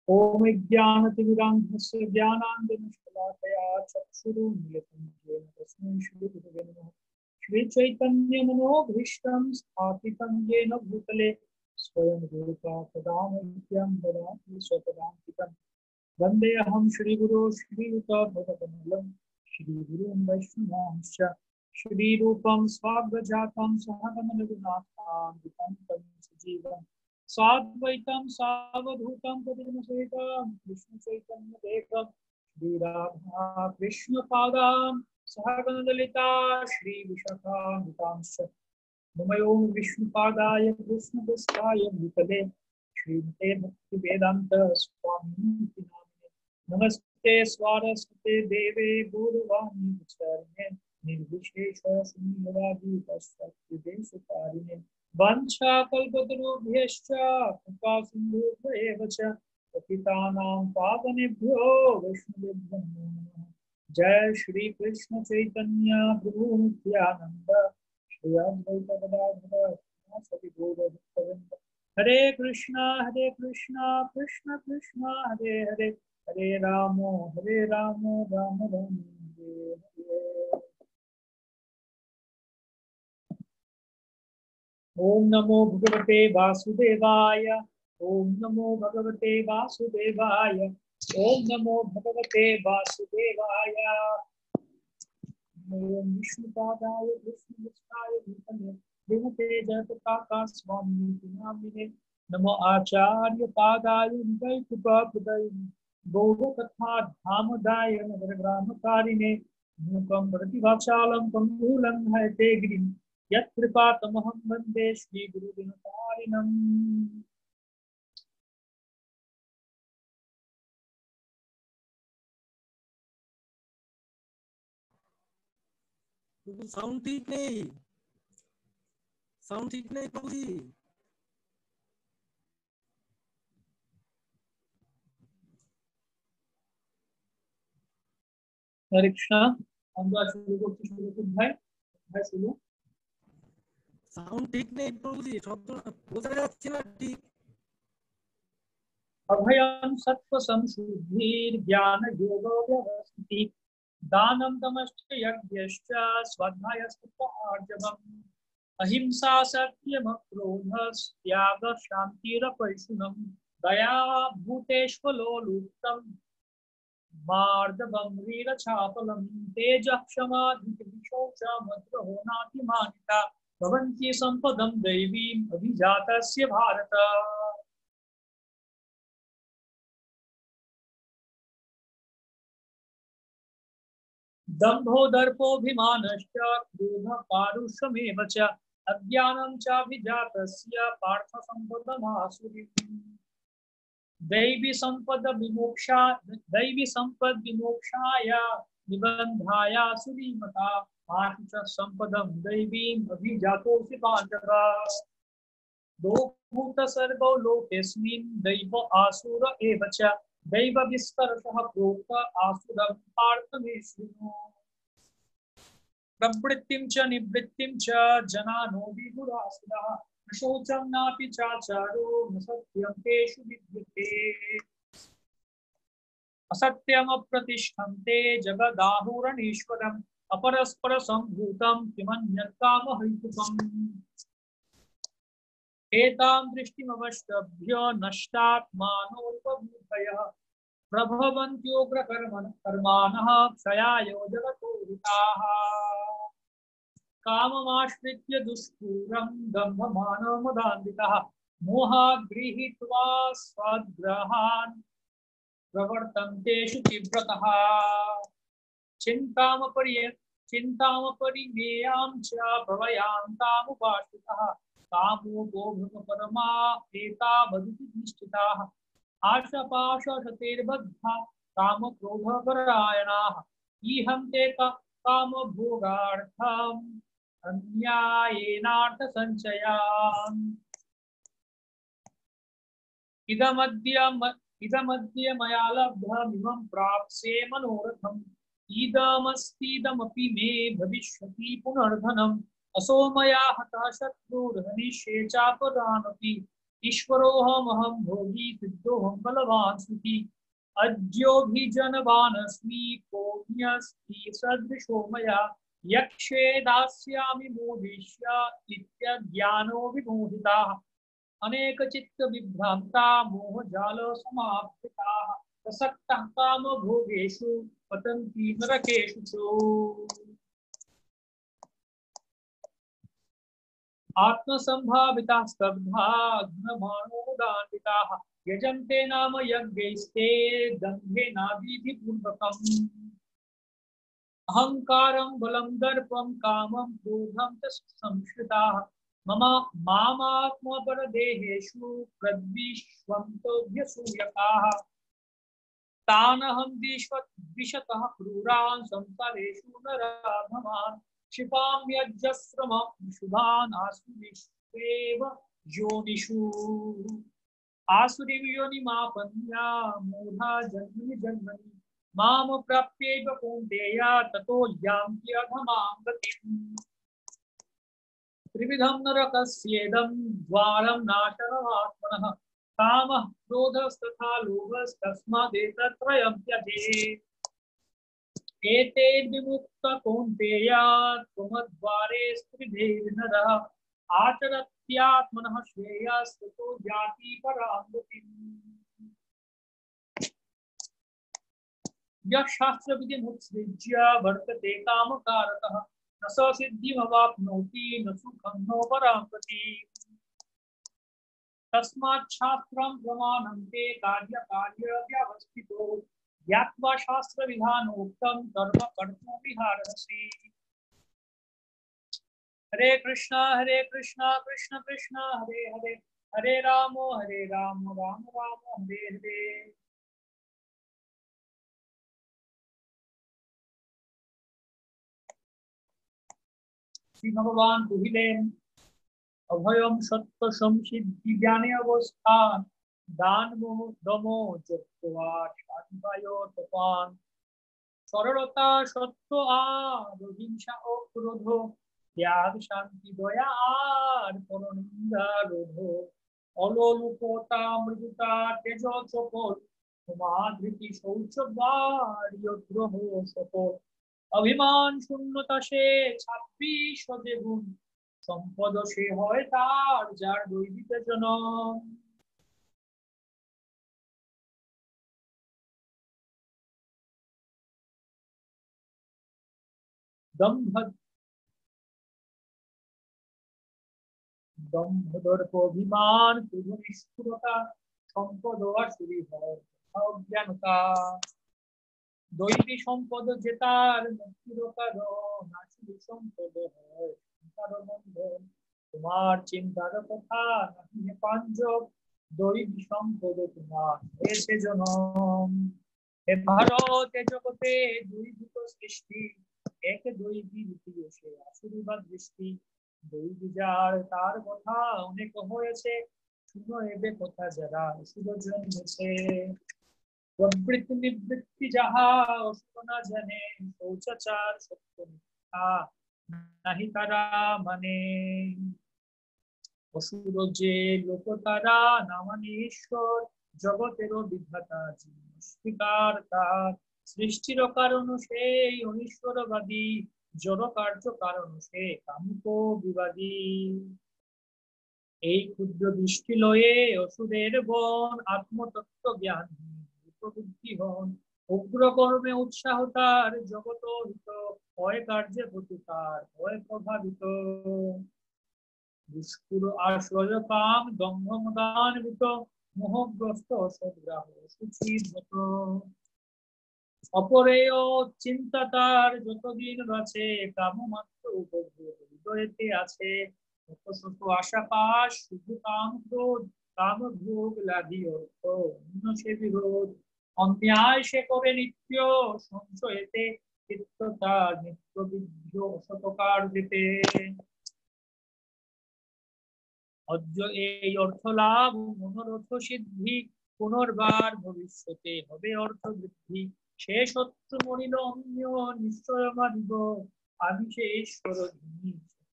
ओम ज्ञानतिमिरान्धस्य ज्ञानाञ्जनशलाकया चक्षुरुन्मिलितं येन तस्मै श्रीगुरवे नमः। श्रीचैतन्यमनोभीष्टं स्थापितं येन भूतले स्वयं रूपा तदा मह्यं ददाति स्वपदान्तिकं। वन्देऽहं श्रीगुरो श्रीयुतपदकमलं श्रीगुरुं वैष्णवांश्च श्रीरूपं स्वाग्रजातं सहगमनगुणान्वितं तं सजीवम् साद्वैतं सावधूतं तदिनसहितं कृष्णचैतन्यदेवं श्रीराधा कृष्णपादान् सहगणललिता श्रीविशाखान्वितांश्च नमो विष्णुपादाय कृष्णदेस्ताय भूतले श्रीमते भक्तिवेदान्त स्वामिनिति नामिने नमस्ते स्वारस्वते देवे गौरवाणी विचारिणे निर्विशेष शून्यवादी पश्चात्देशकारिणे वंशाकल्पतरुभ्यश्च कृपासिन्धुभ्येव च पतितानां पावनेभ्यो वैष्णवेभ्यो नमो नमः। जय श्री कृष्ण चैतन्य प्रभु नित्यानंद श्री अद्वैत गदाधर सभी गौरभक्तवृंद। हरे कृष्णा कृष्ण कृष्ण हरे हरे हरे राम राम राम हरे हरे। ओम नमो भगवते वासुदेवाय। ओम नमो भगवते वासुदेवाय। ओम नमो भगवते वासुदेवाय। ओम विष्णुपादाय कृष्णदेस्ताय भूतले श्रीमते जयप्रकाश स्वामिनिति नामिने नमो आचार्य पादाय निगयकृपाप्रदायिने गौरकथा धामदाय नगरग्रामकारिणे मूकं प्रतिभाशालं पङ्गुलं हयते गिरिं यत्कृपातमहं वन्दे श्रीगुरुदिनकारिणम्। साउंड ठीक नहीं प्रभु जी। हरे कृष्णा। আমরা শুরু করছি ভাই ভাই শুরু। সাউন্ড ঠিক নেই প্রভু জি, শব্দ বোঝা যাচ্ছে না ঠিক। अभयं सत्व संशुद्धिर ज्ञान योग व्यवस्थिति दानं दमश्च यज्ञश्च स्वाध्यायस्तपःआर्जवम् अहिंसा सत्यम क्रोधस् त्याग शान्तिरपैशुनम् दया भूतेष्वलोलुप्तम् मार्दवं वीरचापलं तेजः क्षमा धृतिविशोचमद्रोहो नातिमानिता भवन्ति सम्पदं दैवीम् अभिजातस्य भारत। दम्भो दर्पोऽभिमानश्च क्रोधः पारुष्यमेव च अज्ञानं चाभिजातस्य पार्थ सम्पदमासुरीम् दैवी संपद विमोक्षाय निबंधाय सुरीमता आशु च संपदं दैवीम् अभिजातोऽसि पाण्डव। दो भूत सर्गो लोकेऽस्मिन् दैव आसुर एव च दैव विस्कर्षः प्रोक्त आसुरं पार्थ मे शृणु। प्रवृत्तिं च निवृत्तिं च जनानो विदुरासुरः न शौचं नापि चाचारो न सत्यं तेषु विद्यते असत्यमप्रतिष्ठन्ते जगदाहुरनीश्वरम् अपरस्परसम्भूतं किमन्यत् कामहैतुकम् एतां दृष्टिमवष्टभ्य नष्टात्मानोपभूतयः प्रभवन्त्योग्रकर्माणः क्षयाय जगतो हिताः काममाश्रित्य दुष्पूरं दम्भमानमदान्वितः मोहात् गृहीत्वा स्वग्रहान् प्रवर्तन्ते शुचिव्रतः चिन्तामपरिमेयां च प्रलयान्तामुपाश्रितः कामो गोभृतपरमा एतावदिति निश्चिताः आशापाशशतेर्बद्धा कामक्रोधपरायणाः ईहन्ते कामभोगार्थम् अन्यायेनार्थसञ्चयान् इदमद्य मया लब्धमिमं प्राप्स्ये मनोरथम् इदमस्तीदमपि मे भविष्यति पुनर्धनम् असो मया हतः शत्रुर्हनिष्ये चापदानपि ईश्वरोऽहमहं भोगी सिद्धोऽहं बलवान् सुखी अद्योभिजनवानस्मि कोऽन्यस्ति सदृशो मया यक्षे दास्यामि मोदिष्य इत्यज्ञानो विमोहिताः अनेक चित्त विभ्रांता मोहजाल समावृताः प्रसक्ताः कामभोगेषु पतन्ति नरकेषु च आत्मसंभाविताः स्तब्धा घ्नमानोदान्विताः यजन्ते नाम यज्ञैस्ते दम्भेनाविधिपूर्वकम् अहंकारं बलं दर्पं कामं क्रोधं च संश्रिताः मम मामात्मपरदेहेषु प्रद्विष्वन्तोऽभ्यसूयकाः तानहं द्विषतः क्रूरान् संसारेषु नराधमान् क्षिपाम्यजस्रमशुभान् आसुरीष्वेव योनिषु आसुरीं योनिमापन्या मूढा जन्मनि जन्मनि माम प्राप्यैव कौन्तेय ततो यान्ति अधमां गतिम् त्रिविधं नरकस्येदं द्वारं नाशनमात्मनः कामः क्रोधस्तथा लोभस्तस्मादेतत्त्रयं त्यजेत् एतैर्विमुक्तः कौन्तेय त्वमद्वारे स्त्रिभिर्नरः आचरत्यात्मनः श्रेयस्ततो याति परां गतिम् यः शास्त्रविधिमुत्सृज्य वर्तते कामकारतः न स सिद्धिमवाप्नोति न सुखं नो परां गतिम् तस्मात् शास्त्रं प्रमाणं ते कार्यकार्यव्यवस्थितो ज्ञात्वा शास्त्रविधानोक्तं कर्म कर्तुं विहारसि हरे कृष्णा कृष्ण कृष्ण हरे हरे हरे राम राम राम हरे हरे श्री भगवान कहिलेन अभयम सत्य संसिद्धि ज्ञाने अवस्थान दान मोह दमो जप्त्वा शांतायो तपान सरलता सत्य अहिंसा ओ क्रोधो त्याग शांति दया आर परनिंदा रोधो अलोलुपता मृदुता तेजो चपल समाधृति शौच बार्योद्रोह सफल अभिमान शून्यता से 26 गुण সম্পদ সে হয় তার যার দৈবিক জনম দম্ভ অভিমান ক্রোধ নিষ্ঠুরতা সম্পদ আসুরি হয় অজ্ঞানতা দৈবী সম্পদ জেতার মুক্তির কারণ আসুরি সম্পদ হয় তোমার চিন্তার কথা নাহি পাঞ্জব দৈবী সম্পদ তোমার হয়েছে জনম হে ভারত এ জগতে দৈবিক সৃষ্টি এক দৈবী দ্বিতীয় সে আশীর্বাদ দৃষ্টি দৈবী যার তার কথা অনেক হয়েছে শুনো এবে কথা যারা অশুভ জন্মেছে প্রবৃত্তি নিবৃত্তি যাহা অশুভ না জানে শৌচাচার সত্য মিথ্যা নাহি তারা মানে অসুর যে লোক তারা না মানে ঈশ্বর জগতেরও বিধাতা সৃষ্টিকার তার সৃষ্টির কারণ সেই অনিশ্বরবাদী জড় কার্য কারণ সে কামুক বিবাদী এই ক্ষুদ্র দৃষ্টি লয়ে অসুরের বন আত্মতত্ত্ব জ্ঞান বুদ্ধি হন উগ্র কর্মে উৎসাহ তার জগত হিত হয় কার্যে প্রতিকার হয় প্রভাবিত দুষ্কুর আশ্রয় কাম দম্ভমদান্বিত মোহগ্রস্ত সদ্গ্রাহ সুচিত অপরেয় চিন্তা তার যতদিন বাঁচে কাম মাত্র উপভোগ হৃদয়েতে আছে আশা পাশ শুধু কাম ক্রোধ কাম ভোগ লাভি অর্থ অন্য সে বিরোধ অন্যায় সে করে নিত্য সংশয়েতে চিত্ত তার নিত্য বিদ্ধ অসতকার দিতে অদ্য এই অর্থ লাভ মনোরথ সিদ্ধি পুনর্বার ভবিষ্যতে হবে অর্থ বৃদ্ধি সে শত্রু মরিল অন্য নিশ্চয় মারিব আমি সে ঈশ্বর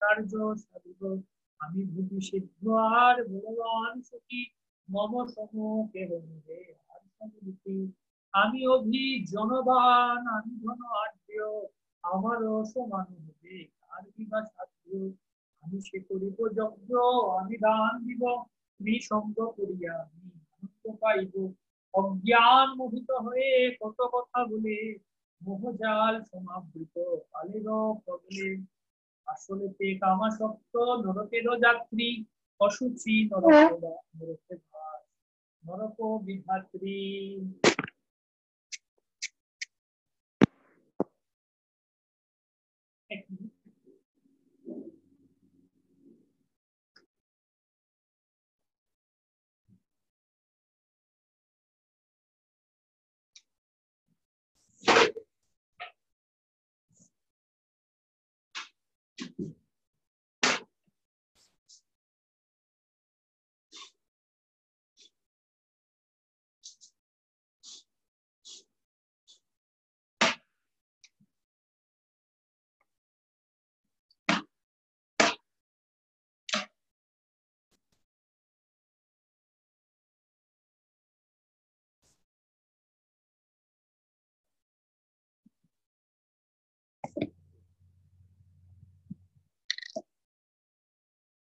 কার্য সাধিব আমি ভূমি সিদ্ধ আর ভগবান সখী মম সমুখে হইবে আর সমুখী। আমি অভি জনবান আমি ধন আঢ্য আমারও সমান হবে আর বিঘা সাধ্য। আমি সে করিব যজ্ঞ আমি দান দিব নিঃসঙ্গ করিয়া আমি আনন্দ পাইব। অজ্ঞান মোহিত হয়ে কত কথা বলে মোহজাল সমাবৃত কালের প্রবলে। আসলে তে কামাসক্ত নরকের যাত্রী অসুচি নরকে ভাস নরক বিধাত্রী।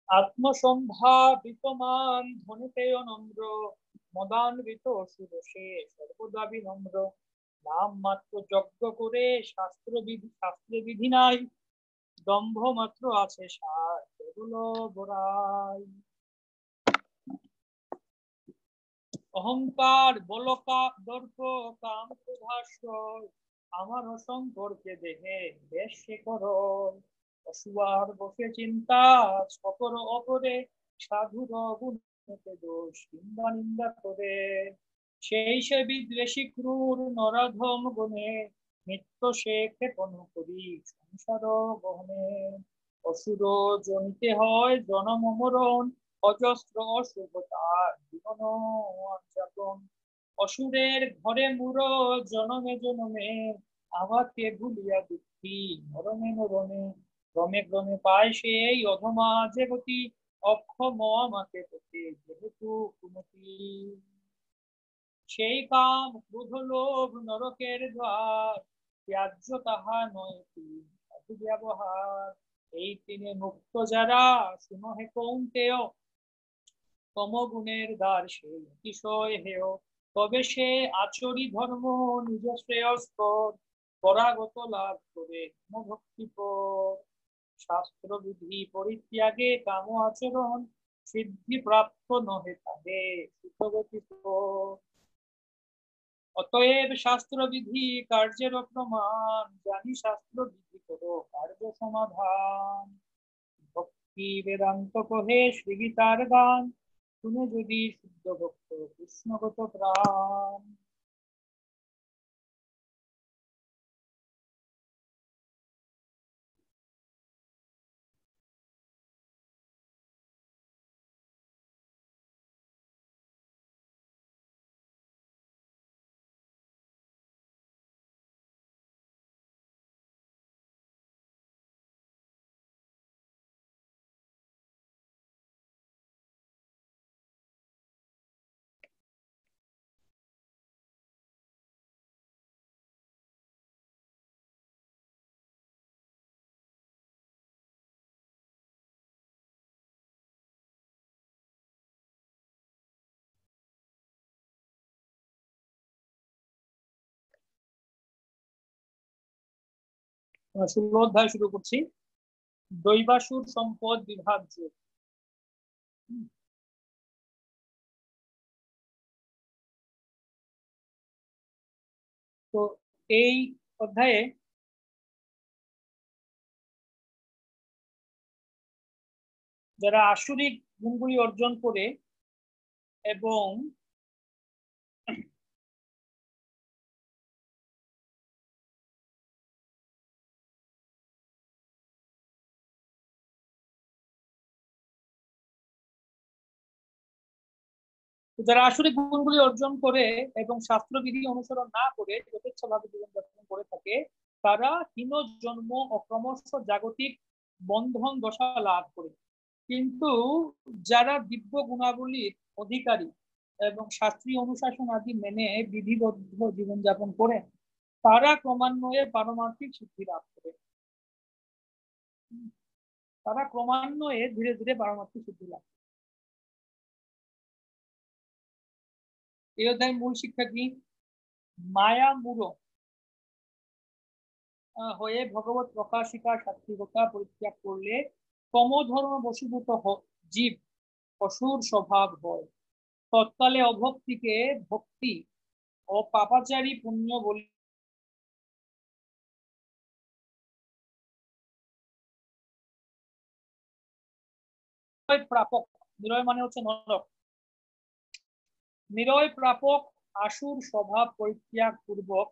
আত্মসম্ভা বিতমান ধনিতেয় নম্র মদান্বিত সুদোষে সর্বদা বিনম্র। নাম মাত্র যজ্ঞ করে শাস্ত্র বিধি নাই দম্ভ মাত্র আছে সার কেবল বড়াই। অহংকার বলকা দর্প কাম ক্রোধাশ্রয় আমার অসম্পর্কে দেহে বেশ সে করো। অসুয়ার বসে চিন্তা সকর অপরে সাধুর গুণকে দোষ কিংবা নিন্দা করে। সেই সে বিদ্বেষী ক্রূর নরাধম গুণে নিত্য সে ক্ষেপণ করি সংসার গহনে। অসুর জনিতে হয় জনম মরণ অজস্র অশুভতার জীবন যাপন। অসুরের ঘরে মূর জনমে জনমে আমাকে ভুলিয়া দুঃখী মরণে মরণে। ক্রমে ক্রমে পায় সেই অধমা যে গতি অক্ষম আমাকে পেতে যেহেতু কুমতি। সেই কাম ক্রোধ লোভ নরকের দ্বার ত্যায্য তাহা নয় কি সাধু ব্যবহার। এই তিনে মুক্ত যারা শুনো হে কৌন্তেয় তমগুণের দ্বার সে অতিশয় হেয়। তবে সে আচরি ধর্ম নিজ শ্রেয়স্কর পরাগত লাভ করে ভক্তি পর। শাস্ত্র বিধি পরিত্যাগে কাম আচরণ সিদ্ধি প্রাপ্ত নহে তাহে সুখগতি পর। অতএব শাস্ত্র বিধি কার্যের প্রমাণ জানি শাস্ত্র বিধি করো কার্য সমাধান। ভক্তি বেদান্ত কহে শ্রী গীতার গান শুনে যদি শুদ্ধ ভক্ত কৃষ্ণগত প্রাণ। আমরা 16 অধ্যায় শুরু করছি। দৈবাসুর সম্পদ বিভাজ্য। তো এই অধ্যায়ে যারা আসরিক গুণগুলি অর্জন করে এবং যারা আসরিক গুণগুলি অর্জন করে এবং শাস্ত্রবিধি অনুসরণ না করে যথেচ্ছভাবে জীবনযাপন করে থাকে তারা হীন জন্ম ও ক্রমশ জাগতিক বন্ধন দশা লাভ করে। কিন্তু যারা দিব্য গুণাবলীর অধিকারী এবং শাস্ত্রীয় অনুশাসন আদি মেনে বিধিবদ্ধ জীবনযাপন করে তারা ক্রমান্বয়ে পারমার্থিক সিদ্ধি লাভ করে। তারা ক্রমান্বয়ে ধীরে ধীরে পারমার্থিক সিদ্ধি লাভ করে। এই অধ্যায়ের মূল শিক্ষা কি? মায়া মূঢ় হয়ে ভগবত প্রকাশিকা সাত্বিকতা পরিত্যাগ করলে তমোধর্ম বশীভূত জীব অসুর স্বভাব হয়। তৎকালে অভক্তিকে ভক্তি ও পাপাচারী পুণ্য বলে প্রাপক, নিরয় মানে হচ্ছে নরক, নিরয় প্রাপক আসুর স্বভাব পরিত্যাগ পূর্বক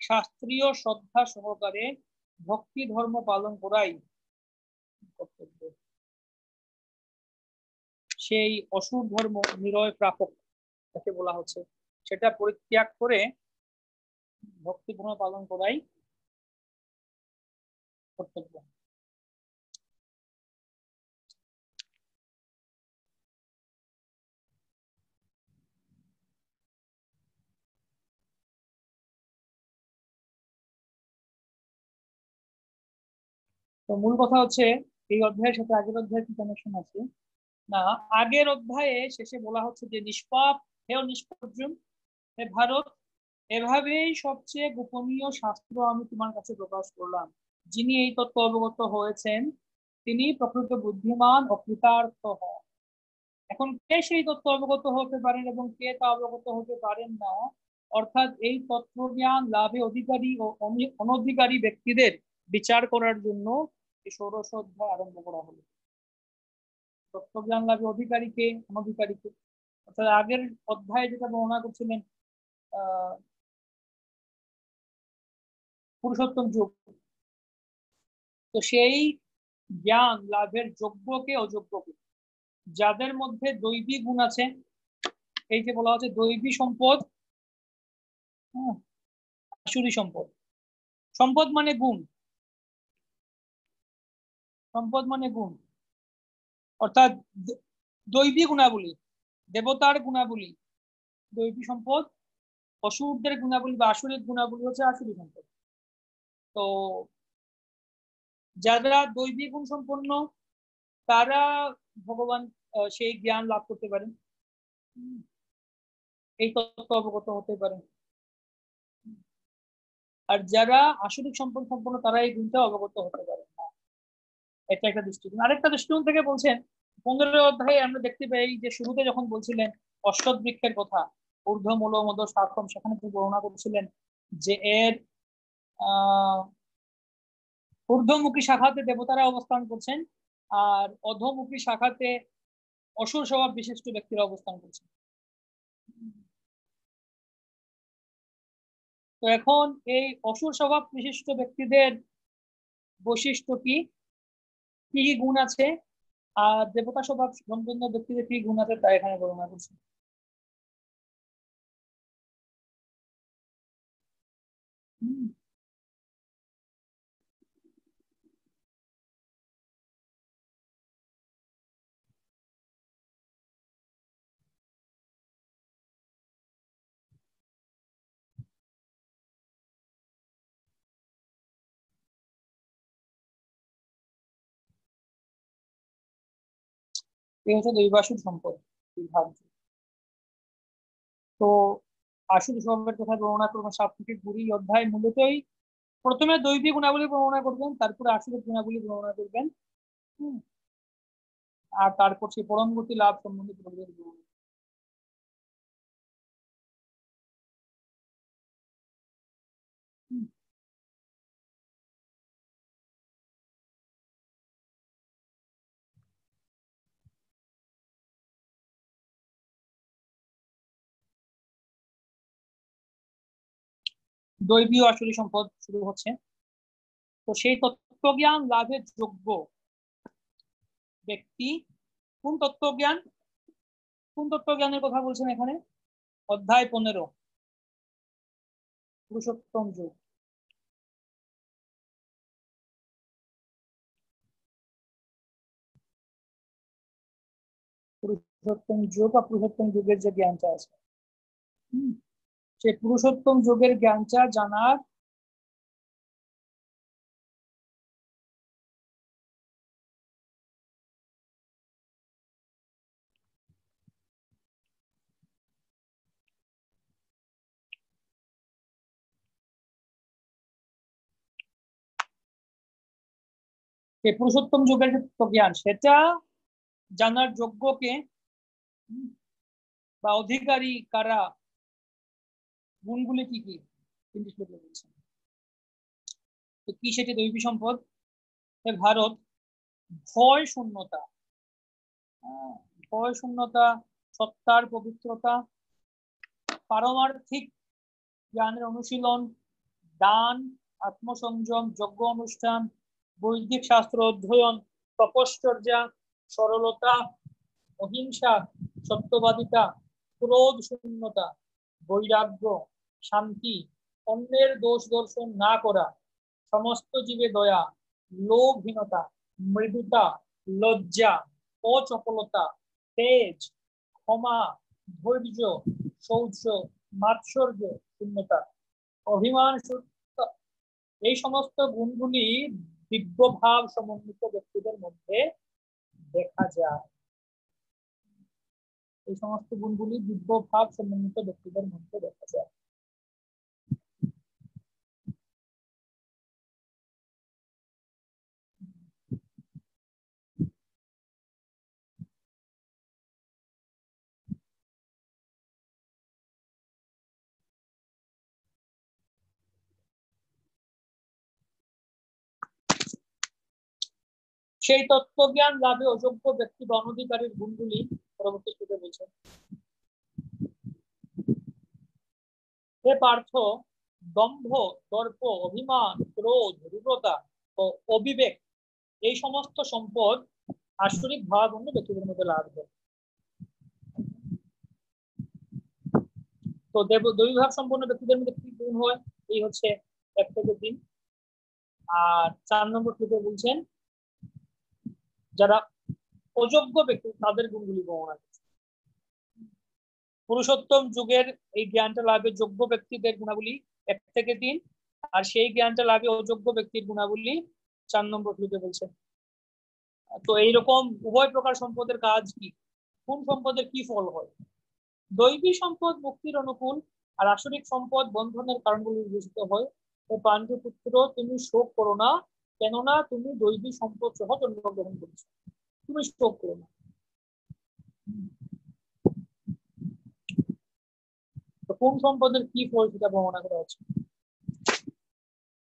শাস্ত্রীয় শ্রদ্ধা সহকারে ভক্তি ধর্ম পালন করাই কর্তব্য। সেই অসুর ধর্ম নিরয় প্রাপক যাকে বলা হচ্ছে সেটা পরিত্যাগ করে ভক্তি ধর্ম পালন করাই কর্তব্য। তো মূল কথা হচ্ছে এই অধ্যায়ের সাথে আগের অধ্যায়ের কি কানেকশন আছে না? আগের অধ্যায়ে শেষে বলা হচ্ছে যে নিষ্পাপ হে নিষ্পাপ অর্জুন, হে ভারত, এভাবেই সবচেয়ে গোপনীয় শাস্ত্র আমি তোমার কাছে প্রকাশ করলাম। যিনি এই তত্ত্ব অবগত হয়েছেন তিনি প্রকৃত বুদ্ধিমান ও কৃতার্থ হন। এখন কে সেই তত্ত্ব অবগত হতে পারেন এবং কে তা অবগত হতে পারেন না, অর্থাৎ এই তত্ত্বজ্ঞান লাভে অধিকারী ও অনধিকারী ব্যক্তিদের বিচার করার জন্য এই ষোড়শ অধ্যায় আরম্ভ করা হলো। তত্ত্বজ্ঞান লাভে অধিকারীকে অনধিকারীকে, অর্থাৎ আগের অধ্যায়ে যেটা বর্ণনা করছিলেন আহ পুরুষোত্তম যুগ, তো সেই জ্ঞান লাভের যোগ্যকে অযোগ্যকে, যাদের মধ্যে দৈবী গুণ আছে, এই যে বলা হচ্ছে দৈবী সম্পদ, হ্যাঁ, আসুরি সম্পদ। সম্পদ মানে গুণ, সম্পদ মানে গুণ, অর্থাৎ দৈবী গুণাবলী, দেবতার গুণাবলী দৈবী সম্পদ, অসুরদের গুণাবলী বা আসুরিক গুণাবলী হচ্ছে আসুরি সম্পদ। তো যারা দৈবী গুণ সম্পন্ন তারা ভগবান সেই জ্ঞান লাভ করতে পারেন, এই তত্ত্ব অবগত হতে পারেন। আর যারা আসরিক সম্পদ সম্পন্ন তারা এই গুণটা অবগত হতে পারে না। এটা একটা দৃষ্টিকোণ। আরেকটা দৃষ্টিকোণ থেকে বলছেন 15 অধ্যায়ে আমরা দেখতে পাই যে শুরুতে যখন বলছিলেন অশ্বত্থ বৃক্ষের কথা, ঊর্ধ্বমূল মধ্য শাখম, সেখানে তিনি বর্ণনা করছিলেন যে এর আহ ঊর্ধ্বমুখী শাখাতে দেবতারা অবস্থান করছেন আর অধোমুখী শাখাতে অসুর স্বভাব বিশিষ্ট ব্যক্তিরা অবস্থান করছেন। তো এখন এই অসুর স্বভাব বিশিষ্ট ব্যক্তিদের বৈশিষ্ট্য কি, কি কি গুণ আছে, আর দেবতা স্বভাব সম্পন্ন ব্যক্তিদের কি গুণ আছে তা এখানে বর্ণনা করছে। এই হচ্ছে দৈবাসুর সম্পদ বিভাজ্য। তো আসুর স্বভাবের কথা বর্ণনা করবেন সাপ্তাহিক 20 অধ্যায় মূলতই প্রথমে দৈবিক গুণাবলী বর্ণনা করবেন, তারপরে আসুরিক গুণাবলী বর্ণনা করবেন। হুম, আর তারপর সেই পরম গতি লাভ সম্বন্ধে বর্ণনা করবেন। হুম, দৈবী ও আসুরি সম্পদ শুরু হচ্ছে। তো সেই তত্ত্বজ্ঞান লাভের যোগ্য ব্যক্তি কোন তত্ত্বজ্ঞান, কোন তত্ত্বজ্ঞানের কথা বলছেন এখানে? অধ্যায় 15 পুরুষোত্তম যুগ। পুরুষোত্তম যুগ বা পুরুষোত্তম যুগের যে জ্ঞানটা আছে, সেই পুরুষোত্তম যুগের জ্ঞানটা জানার সেই পুরুষোত্তম যুগের যে জ্ঞান সেটা জানার যোগ্যকে বা অধিকারী কারা, গুণগুলি কি কি, তিনটি শ্লোকে বলছেন। তো কি সেটি? দৈবী সম্পদ, ভারত, ভয় শূন্যতা, ভয় শূন্যতা, সত্তার পবিত্রতা, পারমার্থিক জ্ঞানের অনুশীলন, দান, আত্মসংযম, যজ্ঞ অনুষ্ঠান, বৈদিক শাস্ত্র অধ্যয়ন, তপশ্চর্যা, সরলতা, অহিংসা, সত্যবাদিতা, ক্রোধ শূন্যতা, বৈরাগ্য, শান্তি, অন্যের দোষ দর্শন না করা, সমস্ত জীবে দয়া, লোভহীনতা, মৃদুতা, লজ্জা, অচপলতা, তেজ, ক্ষমা, ধৈর্য, শৌর্য, মাৎসর্য শূন্যতা, অভিমান শূন্যতা। এই সমস্ত গুণগুলি দিব্যভাব সমন্বিত ব্যক্তিদের মধ্যে দেখা যায়। এই সমস্ত গুণগুলি দিব্যভাব সমন্বিত ব্যক্তিদের মধ্যে দেখা যায়। সেই তত্ত্বজ্ঞান লাভে অযোগ্য ব্যক্তি বা অনধিকারীর গুণগুলি পরবর্তী শ্লোকে বলছেন। হে পার্থ, দম্ভ, দর্প, অভিমান, ক্রোধ, রূঢ়তা ও অবিবেক এই সমস্ত সম্পদ আসরিক ভাবাপন্ন ব্যক্তিদের মধ্যে লাভ হয়। তো দৈবী ভাব সম্পন্ন ব্যক্তিদের মধ্যে কি গুণ হয়? এই হচ্ছে 1 থেকে 3। আর 4 নম্বর শ্লোকে বলছেন যারা অযোগ্য ব্যক্তি তাদের গুণগুলি বর্ণনা করছে। পুরুষোত্তম যুগের এই জ্ঞানটা লাভের যোগ্য ব্যক্তিদের গুণাবলী 1 থেকে 3, আর সেই জ্ঞানটা লাভে অযোগ্য ব্যক্তির গুণাবলী 4 নম্বর শ্লোকে বলছেন। তো এইরকম উভয় প্রকার সম্পদের কাজ কি? কোন সম্পদের কি ফল হয়? দৈবী সম্পদ মুক্তির অনুকূল, আর আসরিক সম্পদ বন্ধনের কারণগুলি বিবেচিত হয়। পাণ্ডুপুত্র, তুমি শোক করো না, কেননা তুমি দৈবী সম্পদ সহ জন্মগ্রহণ করেছো। তুমি শোক করো না। তো কোন সম্পদের কি ফল সেটা বর্ণনা করা হচ্ছে।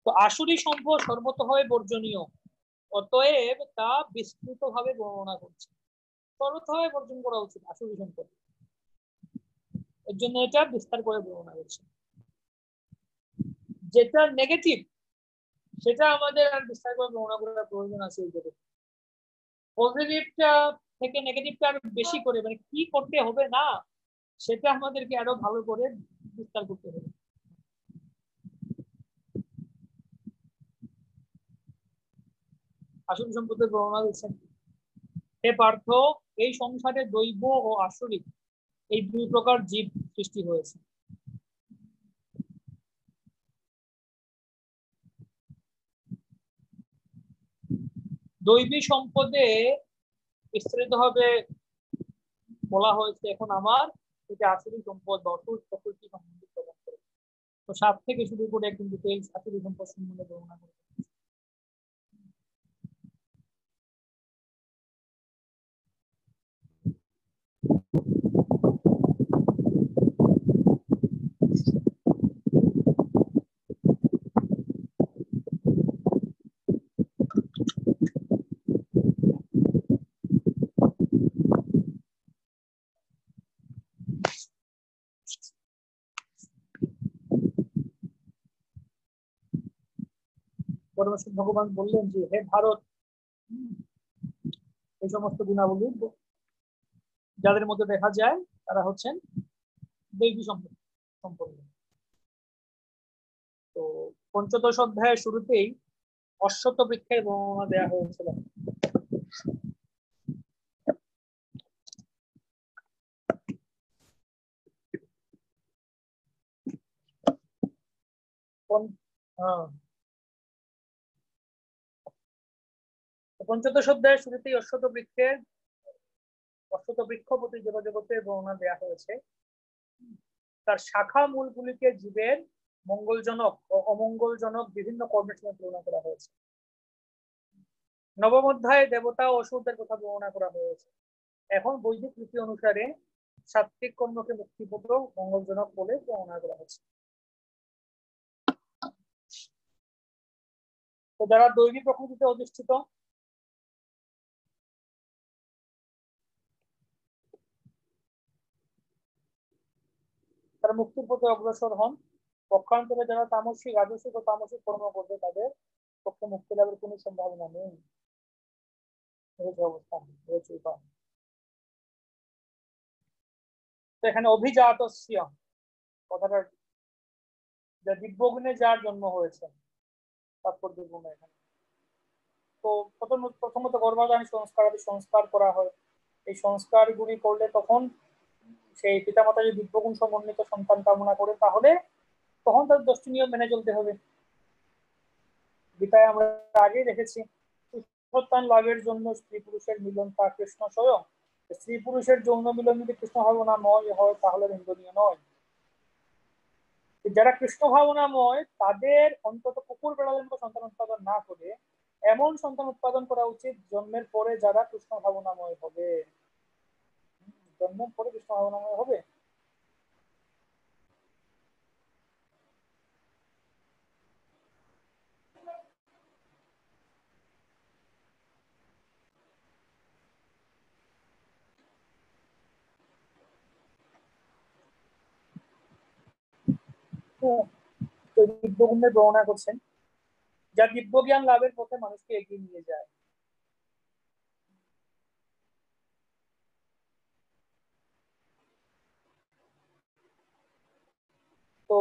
তো আসুরি সম্পদ সর্বতভাবে বর্জনীয়, অতএব তা বিস্তৃত ভাবে বর্ণনা করছে। সর্বতভাবে বর্জন করা উচিত আসুরি সম্পদ, এর জন্য এটা বিস্তার করে বর্ণনা করছে। যেটা নেগেটিভ সেটা আমাদের আর বিস্তার করে বর্ণনা করার প্রয়োজন আছে। পজিটিভটা থেকে নেগেটিভটা আরো বেশি করে, মানে কি করতে হবে না সেটা আমাদেরকে আরো ভালো করে বিস্তার করতে হবে। আসুরি সম্পদের বর্ণনা দিচ্ছেন। হে পার্থ, এই সংসারে দৈব ও আসরিক এই 2 প্রকার জীব সৃষ্টি হয়েছে। দৈবী সম্পদে বিস্তারিত ভাবে বলা হয়েছে এখন আমার এটা আসরিক সম্পদ বা অসুর প্রকৃতি সম্বন্ধে প্রদান করে। তো 7 থেকে শুরু করে একদম ডিটেইলস আসরি সম্পদ সম্বন্ধে বর্ণনা করে। পরমেশ্বর ভগবান বললেন যে হে ভারত, এই সমস্ত গুণাবলী যাদের মধ্যে দেখা যায় তারা হচ্ছেন দৈবী সম্পদ সম্পন্ন। তো 15শ অধ্যায়ের শুরুতেই অশ্বত্থ বৃক্ষের বর্ণনা দেওয়া হয়েছিল। পঞ্চদশ অধ্যায়ের শুরুতেই অশ্বত্থ বৃক্ষ প্রতি জীবজগতের বর্ণনা দেওয়া হয়েছে। তার শাখা মূলগুলিকে জীবের মঙ্গলজনক ও অমঙ্গলজনক বিভিন্ন কর্মের সঙ্গে তুলনা করা হয়েছে। নবম অধ্যায়ে দেবতা ও অসুরদের কথা বর্ণনা করা হয়েছে। এখন বৈদিক রীতি অনুসারে সাত্বিক কর্মকে মুক্তিপদ মঙ্গলজনক বলে বর্ণনা করা হয়েছে। তো যারা দৈবী প্রকৃতিতে অধিষ্ঠিত, তারা মুক্তির পথে অগ্রসর হন। পক্ষান্তরে যারা তামসিক, রাজসিক ও তামসিক কর্ম করবে তাদের পক্ষে মুক্তি লাভের কোনো সম্ভাবনা নেই। অবস্থান এখানে অভিজাত কথাটার দিব্যগুণে যার জন্ম হয়েছে তাৎপর্যপূর্ণ এখানে। তো প্রথমত গর্ভাধান সংস্কার করা হয়। এই সংস্কারগুলি করলে তখন সেই পিতামাতা যদি দিব্যগুণ সমন্বিত সন্তান কামনা করে তাহলে তখন তার 10টি নিয়ম মেনে চলতে হবে। গীতায় আমরা আগেই দেখেছি সন্তান লাভের জন্য স্ত্রী পুরুষের মিলন তা কৃষ্ণ স্বয়ং। স্ত্রী পুরুষের যৌন মিলন যদি কৃষ্ণ ভাবনাময় হয় তাহলে নিন্দনীয় নয়। যারা কৃষ্ণ ভাবনাময় তাদের অন্তত কুকুর বেড়ালের মতো সন্তান উৎপাদন না করে এমন সন্তান উৎপাদন করা উচিত জন্মের পরে যারা কৃষ্ণ ভাবনাময় হবে। জন্মের পরে কৃষ্ণ ভাবনাময় হবে। দিব্যগুণের বর্ণনা করছেন যা দিব্য জ্ঞান লাভের পথে মানুষকে এগিয়ে নিয়ে যায়। তো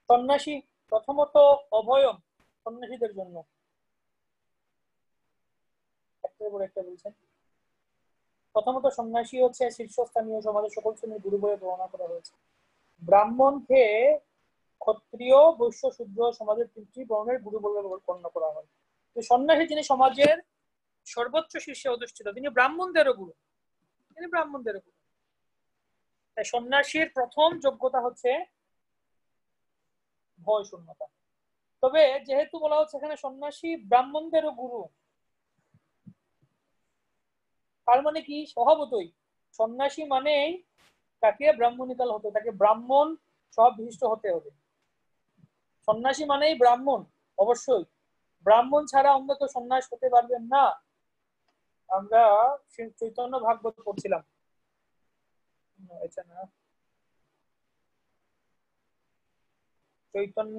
সন্ন্যাসী প্রথমত অভয়ম সন্ন্যাসীদের জন্য একটা বলছেন। প্রথমত সন্ন্যাসী হচ্ছে শীর্ষস্থানীয় সমাজের সকল শ্রেণীর গুরু বলে বর্ণনা করা হয়েছে। ব্রাহ্মণকে ক্ষত্রিয়, বৈশ্য, শূদ্র সমাজের 3টি বর্ণের গুরু বলে গণ্য করা হয়। তো সন্ন্যাসী যিনি সমাজের সর্বোচ্চ শীর্ষে অধিষ্ঠিত তিনি ব্রাহ্মণদেরও গুরু। তাই সন্ন্যাসীর প্রথম যোগ্যতা হচ্ছে ভয় শূন্যতা। তবে যেহেতু বলা হচ্ছে এখানে সন্ন্যাসী ব্রাহ্মণদেরও গুরু, তার মানে কি স্বভাবতই সন্ন্যাসী মানেই তাকে ব্রাহ্মণিকাল হতে, তাকে ব্রাহ্মণ সব বিশিষ্ট হতে হবে। সন্ন্যাসী মানেই ব্রাহ্মণ, অবশ্যই ব্রাহ্মণ ছাড়া অন্য তো সন্ন্যাস হতে পারবেন না। আমরা চৈতন্য ভাগবত পড়ছিলাম, চৈতন্য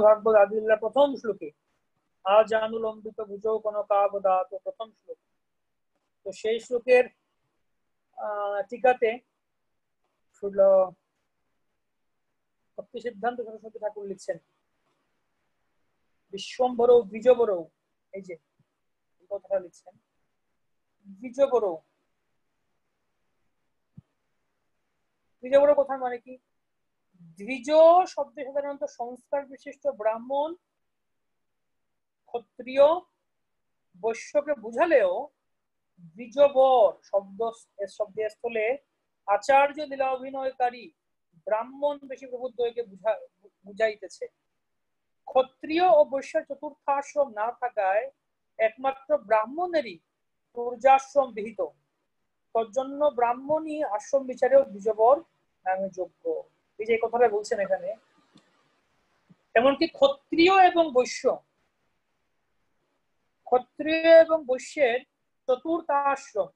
ভাগবত আদিল্লা প্রথম শ্লোকে আজ আনুলম্বিত ভুজৌ কনকাবদাত প্রথম শ্লোক। তো সেই শ্লোকের টিকাতে ভক্তি সিদ্ধান্ত সরস্বতী ঠাকুর লিখছেন বিশ্বম্ভরৌ দ্বিজবরৌ, এই যে কথাটা লিখছেন দ্বিজবরৌ কথার মানে কি? দ্বিজ শব্দে সাধারণত সংস্কার বিশিষ্ট ব্রাহ্মণ, ক্ষত্রিয়, বৈশ্যকে বুঝালেও দ্বিজবর শব্দের স্থলে আচার্য লীলা অভিনয়কারী ব্রাহ্মণ বেশি প্রবুদ্ধকে বুঝাইতেছে। ক্ষত্রিয় ও বৈশ্যের চতুর্থাশ্রম না থাকায় একমাত্র ব্রাহ্মণেরই তুর্যাশ্রম বিহিত, তজ্জন্য ব্রাহ্মণই আশ্রম বিচারেও দ্বিজবর নামে যোগ্য। এই যে কথাটা বলছেন এখানে, এমনকি ক্ষত্রিয় এবং বৈশ্যের চতুর্থ আশ্রম,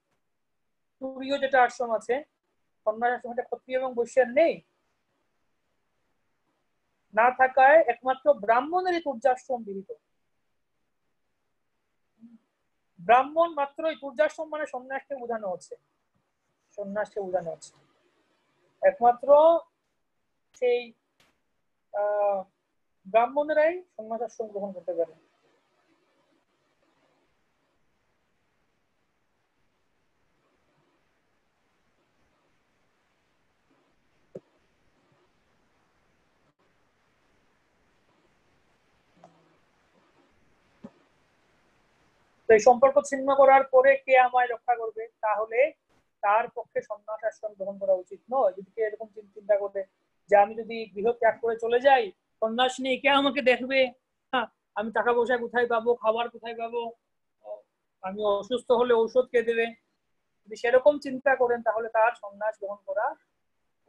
তুরীয় যেটা আশ্রম আছে সন্ন্যাস আশ্রমটা ক্ষত্রিয় এবং বৈশ্যের নেই, না থাকায় একমাত্র ব্রাহ্মণেরই তুর্যাশ্রম বিহিত। ব্রাহ্মণ মাত্রই তুর্যাশ্রম মানে সন্ন্যাসকে বোঝানো হচ্ছে, একমাত্র সেই ব্রাহ্মণেরাই সন্ন্যাস আশ্রম গ্রহণ করতে পারে। তো এই সম্পর্ক ছিন্ন করার পরে কে আমায় রক্ষা করবে? তাহলে তার পক্ষে সন্ন্যাস আশ্রম গ্রহণ করা উচিত নয়। যদি কে এরকম চিন্তা করে যে আমি যদি গৃহ ত্যাগ করে চলে যাই, সন্ন্যাস নিয়ে কে আমাকে দেখবে, হ্যাঁ, আমি টাকা পয়সা কোথায় পাবো, খাবার কোথায় পাবো, আমি অসুস্থ হলে ঔষধ কে দেবে, যদি সেরকম চিন্তা করেন তাহলে তার সন্ন্যাস গ্রহণ করা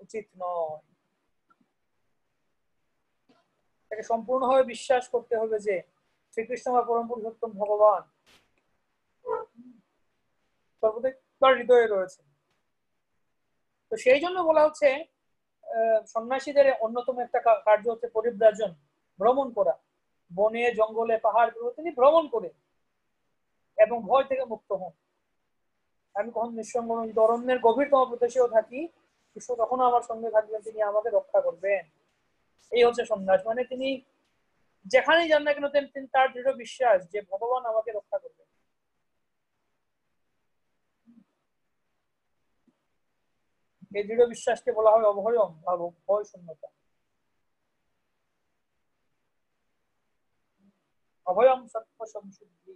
উচিত নয়। তাকে সম্পূর্ণভাবে বিশ্বাস করতে হবে যে শ্রীকৃষ্ণ বা পরম পুরুষোত্তম ভগবান সর্বদাই তার হৃদয়ে রয়েছে। তো সেই জন্য বলা হচ্ছে সন্ন্যাসীদের অন্যতম একটা কার্য হচ্ছে পরিব্রাজন, ভ্রমণ করা, বনে জঙ্গলে পাহাড় তিনি ভ্রমণ করে এবং ভয় থেকে মুক্ত হন। আমি কখন নিঃসঙ্গ অরণ্যের গভীরতম প্রদেশেও থাকি, কৃষ্ণ তখনও আমার সঙ্গে থাকবেন, তিনি আমাকে রক্ষা করবেন। এই হচ্ছে সন্ন্যাস, মানে তিনি যেখানেই যান না কেন তিনি তার দৃঢ় বিশ্বাস যে ভগবান আমাকে রক্ষা করবেন। এই দৃঢ় বিশ্বাসকে বলা হয় অভয়ম বা ভয় শূন্যতা। অভয়ম সত্য সংশুদ্ধি।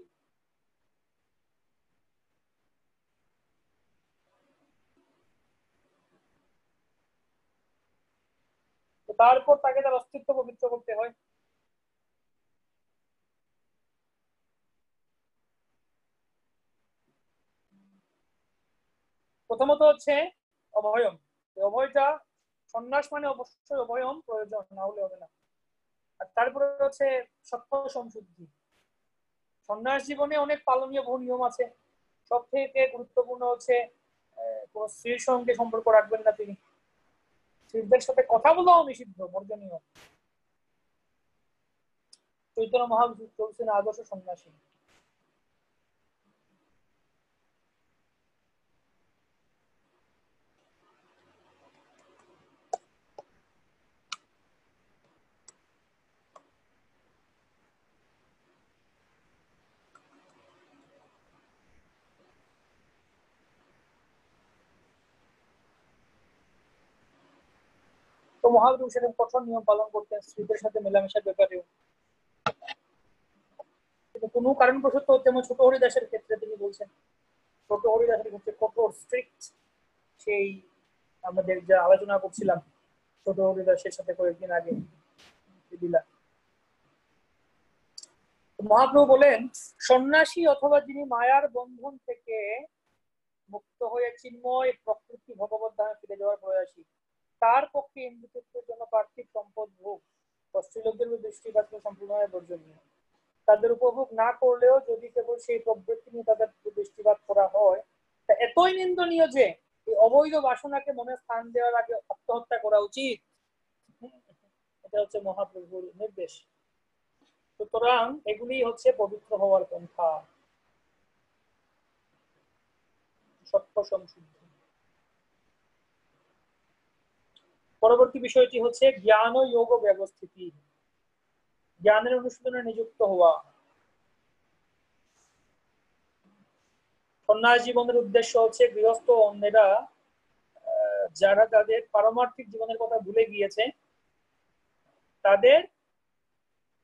তারপর তাকে তার অস্তিত্ব পবিত্র করতে হয়। প্রথমত হচ্ছে অভয়ম। অভয়টা, সন্ন্যাস মানে অবশ্যই অভয়ম প্রয়োজন, না হলে হবে না। আর তারপরে হচ্ছে সত্য সংশুদ্ধি। সন্ন্যাস জীবনে অনেক পালনীয় বহু নিয়ম আছে। সব থেকে গুরুত্বপূর্ণ হচ্ছে কোন স্ত্রীর সঙ্গে সম্পর্ক রাখবেন না তিনি। স্ত্রীদের সাথে কথা বলাও নিষিদ্ধ, বর্জনীয়। চৈতন্য মহাপ্রভু চলছেন আদর্শ সন্ন্যাসী। তো মহাপ্রভু সেরকম কঠোর নিয়ম পালন করতেন স্ত্রীদের সাথে মেলামেশার ব্যাপারেও। কিন্তু কোনো কারণবশত যেমন ছোট হরিদাসের ক্ষেত্রে তিনি বলছেন, ছোট হরিদাসের ক্ষেত্রে কঠোর স্ট্রিক্ট, সেই আমাদের যা আলোচনা করছিলাম ছোট হরিদাসের সাথে কয়েকদিন আগে দিলা। মহাপ্রভু বলেন সন্ন্যাসী অথবা যিনি মায়ার বন্ধন থেকে মুক্ত হয়ে চিন্ময় প্রকৃতি ভগবত ধামে ফিরে যাওয়ার প্রয়াসী, তার পক্ষে ইন্দ্রতত্ত্বের জন্য পার্থিব সম্পদ ভোগ স্ত্রীলোকদের দৃষ্টিপাত সম্পূর্ণভাবে বর্জনীয়। তাদের উপভোগ না করলেও যদি কেবল সেই প্রবৃত্তি নিয়ে তাদের দৃষ্টিপাত করা হয়, তা এতই নিন্দনীয় যে এই অবৈধ বাসনাকে মনে স্থান দেওয়ার আগে আত্মহত্যা করা উচিত। এটা হচ্ছে মহাপ্রভুর নির্দেশ। সুতরাং এগুলি হচ্ছে পবিত্র হওয়ার পন্থা, সত্য সংশুদ্ধি। পরবর্তী বিষয়টি হচ্ছে জ্ঞান ও যোগ ব্যবস্থিতি, জ্ঞানের অনুশীলনে নিযুক্ত হওয়া। সন্ন্যাস জীবনের উদ্দেশ্য হচ্ছে গৃহস্থ অন্যেরা যারা তাদের পারমার্থিক জীবনের কথা ভুলে গিয়েছে তাদের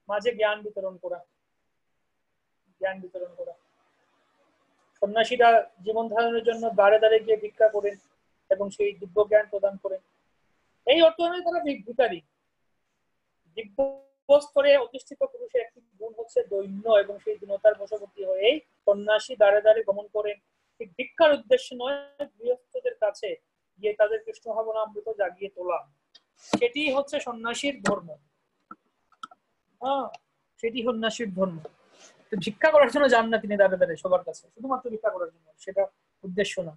মাঝে জ্ঞান বিতরণ করা, জ্ঞান বিতরণ করা। সন্ন্যাসীরা জীবন ধারণের জন্য দ্বারে দ্বারে গিয়ে ভিক্ষা করেন এবং সেই দিব্য জ্ঞান প্রদান করেন। এই অর্থে তারা ভিখারী। দিব্য স্তরে অধিষ্ঠিত পুরুষের একটি গুণ হচ্ছে দৈন্য, এবং সেই দীনতার বশবর্তী হয়ে সন্ন্যাসী দ্বারে দ্বারে গমন করেন। ঠিক ভিক্ষার উদ্দেশ্য নয়, গৃহস্থদের কাছে গিয়ে তাদের কৃষ্ণ ভাবনামৃত জাগিয়ে তোলা, সেটি হচ্ছে সন্ন্যাসীর ধর্ম। সেটি সন্ন্যাসীর ধর্ম। ভিক্ষা করার জন্য যান না তিনি দ্বারে দ্বারে সবার কাছে, শুধুমাত্র ভিক্ষা করার জন্য, সেটা উদ্দেশ্য না।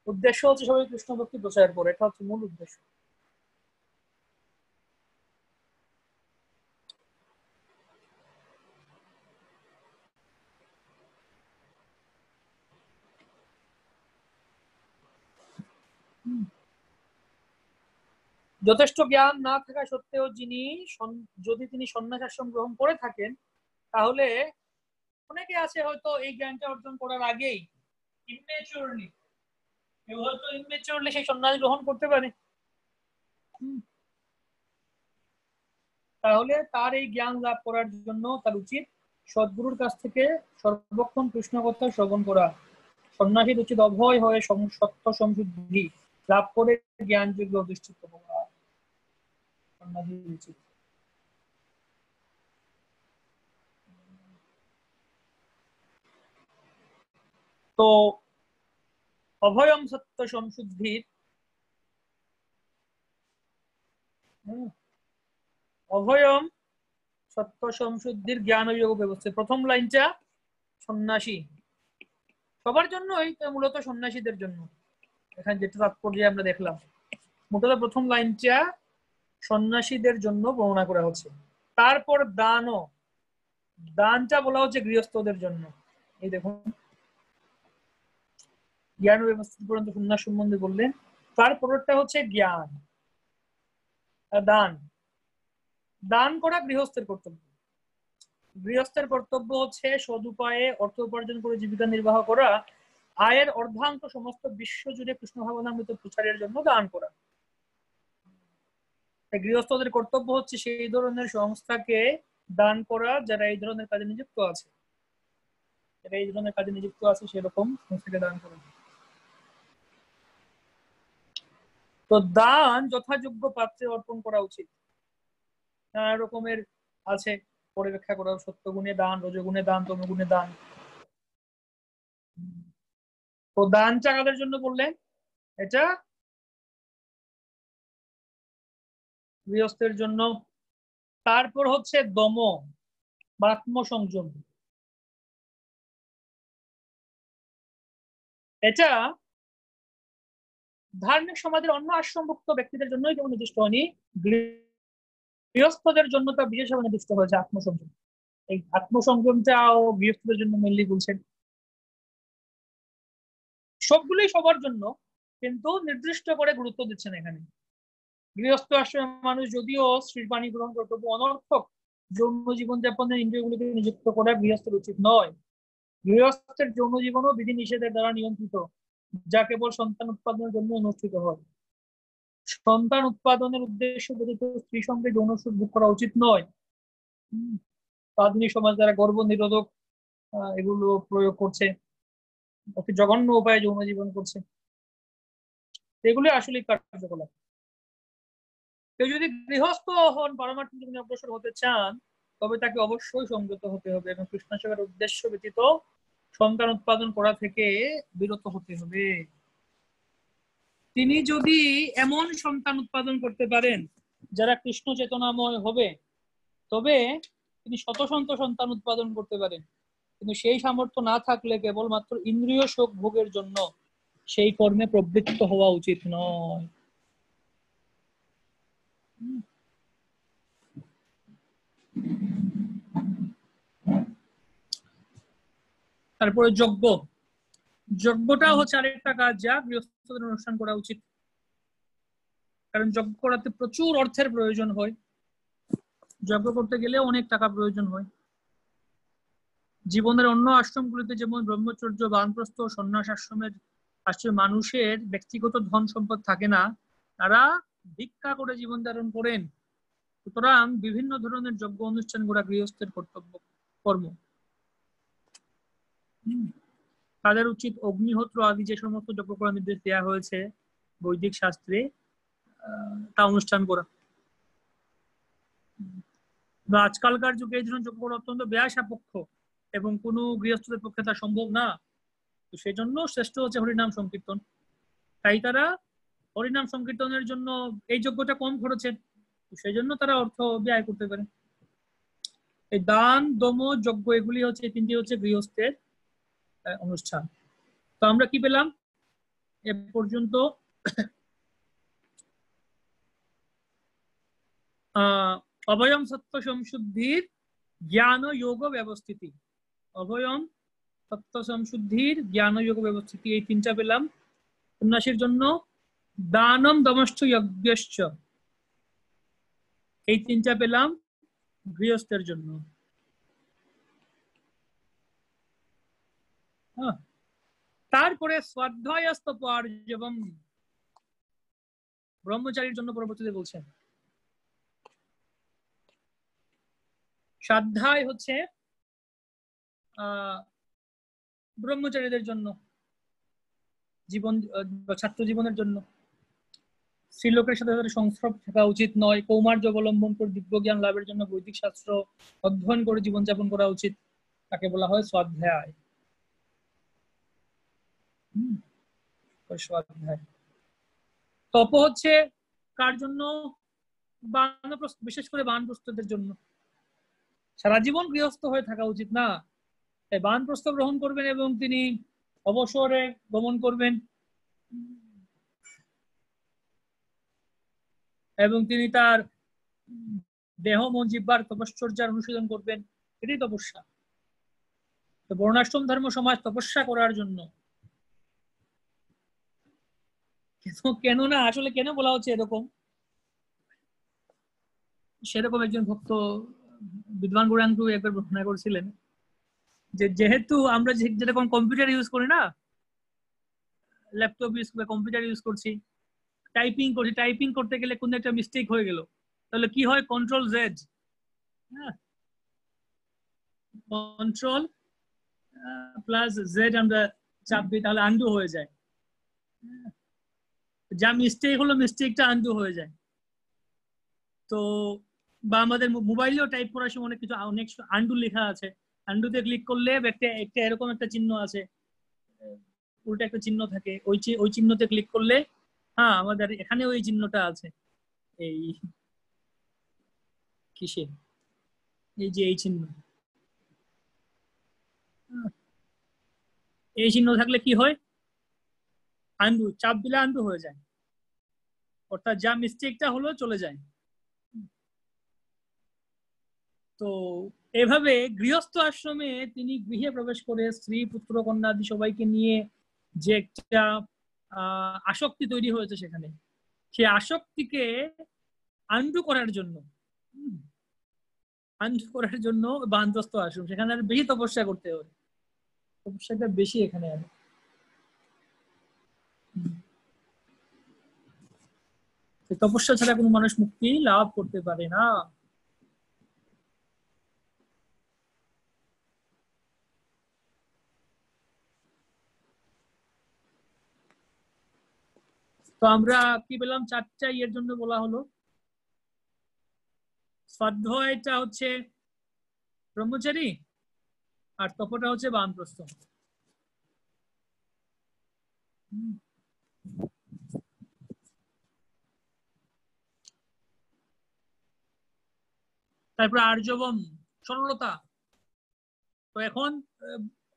উদ্দেশ্য হচ্ছে সবাই কৃষ্ণ ভক্তি প্রচার করে, এটা হচ্ছে মূল উদ্দেশ্য। যথেষ্ট জ্ঞান না থাকা সত্ত্বেও যদি তিনি সন্ন্যাস আশ্রম গ্রহণ করে থাকেন, তাহলে অনেকে আছে হয়তো এই জ্ঞানটা অর্জন করার আগেই ইমেচুরলি, হয়তো ইমেচুরলি সেই সন্ন্যাস গ্রহণ করতে পারে। তাহলে তার এই জ্ঞান লাভ করার জন্য তার উচিত সদ্গুরুর কাছ থেকে সর্বক্ষণ কৃষ্ণ কথা শ্রবণ করা। সন্ন্যাসীর উচিত অভয় হয়ে সত্য সংশুদ্ধি লাভ করে জ্ঞান যোগ্য অধিষ্ঠিত হওয়া। সন্ন্যাসীর উচিত। তো অভয়ম সত্য সংশুদ্ধির অভয়ম সত্য সংশুদ্ধির জ্ঞান যোগ ব্যবস্থা। প্রথম লাইনটা সন্ন্যাসী, সবার জন্যই, মূলত সন্ন্যাসীদের জন্য এখানে যেটা তাৎপর্য আমরা দেখলাম। মূলত প্রথম লাইনটা সন্ন্যাসীদের জন্য বর্ণনা করা হচ্ছে। তারপর দানও, দানটা বলা হচ্ছে গৃহস্থদের জন্য। এই দেখুন, জ্ঞান ব্যবস্থিত পর্যন্ত সন্ন্যাস সম্বন্ধে বললেন। তারপরটা হচ্ছে জ্ঞান। দান, দান করা গৃহস্থের কর্তব্য। গৃহস্থের কর্তব্য হচ্ছে সদুপায়ে অর্থ উপার্জন করে জীবিকা নির্বাহ করা, আয়ের অর্ধাংশ সমস্ত বিশ্ব জুড়ে কৃষ্ণ ভাবনামৃত প্রচারের জন্য দান করা। গৃহস্থদের কর্তব্য হচ্ছে সেই ধরনের সংস্থাকে দান করা যারা এই ধরনের কাজে নিযুক্ত আছে, যারা এই ধরনের কাজে নিযুক্ত আছে সেরকম সংস্থাকে দান করা। তো দান যথাযোগ্য পাত্রে অর্পণ করা উচিত। নানা রকমের আছে, পরে ব্যাখ্যা করা, সত্যগুণে দান, রজগুণে দান, তমগুণে দান। তো দানটা কাদের জন্য বললেন? এটা গৃহস্থের জন্য। তারপর হচ্ছে দম বা আত্মসংযম। এটা ধার্মিক সমাজের অন্য আশ্রমভুক্ত ব্যক্তিদের জন্যই কেবল নির্দিষ্ট হয়নি, গৃহস্থদের জন্য তা বিশেষভাবে নির্দিষ্ট হয়েছে আত্মসংযম। এই আত্মসংযমটাও গৃহস্থদের জন্য মেনলি বলছেন। সবগুলোই সবার জন্য, কিন্তু নির্দিষ্ট করে গুরুত্ব দিচ্ছেন এখানে। গৃহস্থ আশ্রমের মানুষ যদিও স্ত্রীর পানি গ্রহণ করে, তবু অনর্থক যৌন জীবনযাপনের ইন্দ্রিয়গুলিকে নিযুক্ত করা গৃহস্থের উচিত নয়। গৃহস্থের যৌন জীবনও বিধি নিষেধের দ্বারা নিয়ন্ত্রিত, যা কেবল সন্তান উৎপাদনের জন্য অনুষ্ঠিত হয়। সন্তান উৎপাদনের উদ্দেশ্য ব্যতীত স্ত্রী সঙ্গে যৌন সুখ ভোগ করা উচিত নয়। আধুনিক সমাজ দ্বারা গর্ভ নিরোধক এগুলো প্রয়োগ করছে, অতি জঘন্য উপায়ে যৌন জীবন করছে। এগুলি আসলে কার্যকলাপ। কেউ যদি গৃহস্থ হন, পারমার্থিক জীবনে অগ্রসর হতে চান, তবে তাকে অবশ্যই সংযত হতে হবে এবং কৃষ্ণ সেবার উদ্দেশ্য ব্যতীত সন্তান উৎপাদন করা থেকে বিরত হতে হবে। তিনি যদি এমন সন্তান উৎপাদন করতে পারেন যারা কৃষ্ণ চেতনাময় হবে, তবে তিনি শত শত সন্তান উৎপাদন করতে পারেন। কিন্তু সেই সামর্থ্য না থাকলে কেবলমাত্র ইন্দ্রিয় সুখ ভোগের জন্য সেই কর্মে প্রবৃত্ত হওয়া উচিত নয়। তারপরে যজ্ঞ। যজ্ঞটা হচ্ছে আরেকটা কাজ যা গৃহস্থদের অনুষ্ঠান করা উচিত, কারণ যজ্ঞ করাতে প্রচুর অর্থের প্রয়োজন হয়। যজ্ঞ করতে গেলে অনেক টাকা প্রয়োজন হয়। জীবনের অন্য আশ্রমগুলিতে যেমন ব্রহ্মচর্য, বানপ্রস্থ, সন্ন্যাস আশ্রমের মানুষের ব্যক্তিগত ধন সম্পদ থাকে না, তারা ভিক্ষা করে জীবন ধারণ করেন। সুতরাং বিভিন্ন ধরনের যজ্ঞ অনুষ্ঠান করা গৃহস্থের কর্তব্য কর্ম। তাদের উচিত অগ্নিহোত্র আদি যে সমস্ত যজ্ঞ করার নির্দেশ দেওয়া হয়েছে বৈদিক শাস্ত্রে, তা অনুষ্ঠান করা। আজকালকার যুগে এই ধরনের যজ্ঞ করা অত্যন্ত ব্যয় সাপেক্ষ এবং কোনো গৃহস্থদের পক্ষে তা সম্ভব না। তো সেই জন্য শ্রেষ্ঠ হচ্ছে হরিনাম সংকীর্তন। তাই তারা হরিনাম সংকীর্তনের জন্য এই যজ্ঞটা কম খরচের, সেই জন্য তারা অর্থ ব্যয় করতে পারে। এই দান, দম, যজ্ঞ এগুলি হচ্ছে, এই তিনটি হচ্ছে গৃহস্থের অনুষ্ঠান। তো আমরা কি পেলাম এ পর্যন্ত? অভয়ম সত্য সংশুদ্ধির জ্ঞান যোগ ব্যবস্থিতি। অভয়ম সত্য সংশুদ্ধির জ্ঞান যোগ ব্যবস্থিতি, এই তিনটা পেলাম। সন্ন্যাসীর জন্য দানম দমশ্চ যজ্ঞশ্চ, এই তিনটা পেলাম গৃহস্থের জন্য। তারপরে স্বাধ্যায়স্তপার্জবম, ব্রহ্মচারীর জন্য পরবর্তীতে বলছেন। স্বাধ্যায় হচ্ছে ব্রহ্মচারীদের জন্য, জীবন ছাত্র জীবনের জন্য স্ত্রীলোকের সাথে তাদের সংস্রব থাকা উচিত নয়, কৌমার্য অবলম্বন করে দিব্য জ্ঞান লাভের জন্য বৈদিক শাস্ত্র অধ্যয়ন করে জীবনযাপন করা উচিত, তাকে বলা হয় স্বাধ্যায়। স্বাধ্যায়। তপ হচ্ছে কার জন্য? বানপ্রস্থ, বিশেষ করে বানপ্রস্থদের জন্য। সারা জীবন গৃহস্থ হয়ে থাকা উচিত না, তাই বানপ্রস্থ গ্রহণ করবেন এবং তিনি অবসরে গমন করবেন এবং তিনি তার দেহ মন জিহ্বার তপশ্চর্যার অনুশীলন করবেন, এটাই তপস্যা। তো বর্ণাশ্রম ধর্ম সমাজ তপস্যা করার জন্য। কেন না, আসলে কেন বলা হচ্ছে এরকম, সেরকম একজন ভক্ত বিদ্বান গৌরাঙ্গ একবার বর্ণনা করেছিলেন যে যেহেতু আমরা যেরকম কম্পিউটার ইউজ করি না, ল্যাপটপ ইউজ করে কম্পিউটার ইউজ করছি, টাইপিং করছি, টাইপিং করতে গেলে কোন একটা মিস্টেক হয়ে গেল, তাহলে কি হয়? কন্ট্রোল জেড, হ্যাঁ, কন্ট্রোল প্লাস জেড আমরা চাপ দিই, তাহলে আন্ডু হয়ে যায়। যা মিস্টেক হলো মিস্টেকটা আন্ডু হয়ে যায়। তো বা আমাদের মোবাইলেও টাইপ করার সময় অনেক কিছু, অনেক আন্ডু লেখা আছে, আন্ডুতে ক্লিক করলে একটা একটা এরকম একটা চিহ্ন আছে, উল্টা একটা চিহ্ন থাকে, ওই চিহ্নতে ক্লিক করলে, হ্যাঁ আমাদের এখানে ওই চিহ্নটা আছে, এই কিসে, এই যে এই চিহ্ন, এই চিহ্ন থাকলে কি হয়? আন্ডু, চাপ দিলে আন্ডু হয়ে যায়, অর্থাৎ যা মিস্টেকটা হলো চলে যায়। তো এভাবে গৃহস্থ আশ্রমে তিনি গৃহে প্রবেশ করে স্ত্রী পুত্র কন্যা আদি সবাইকে নিয়ে যে একটা আসক্তি তৈরি হয়েছে সেখানে, সেই আসক্তিকে আন্ডু করার জন্য, আন্ডু করার জন্য বানপ্রস্থ আশ্রম, সেখানে আর বেশি তপস্যা করতে হবে, তপস্যাটা বেশি এখানে আর। তপস্যা ছাড়া কোনো মানুষ মুক্তি লাভ করতে পারে না। তো আমরা কি পেলাম? চারটা ইয়ের জন্য বলা হলো। স্বাধ্যায়টা হচ্ছে ব্রহ্মচারী, আর তপটা হচ্ছে বানপ্রস্থ। তারপরে আর্যবম, সরলতা। তো এখন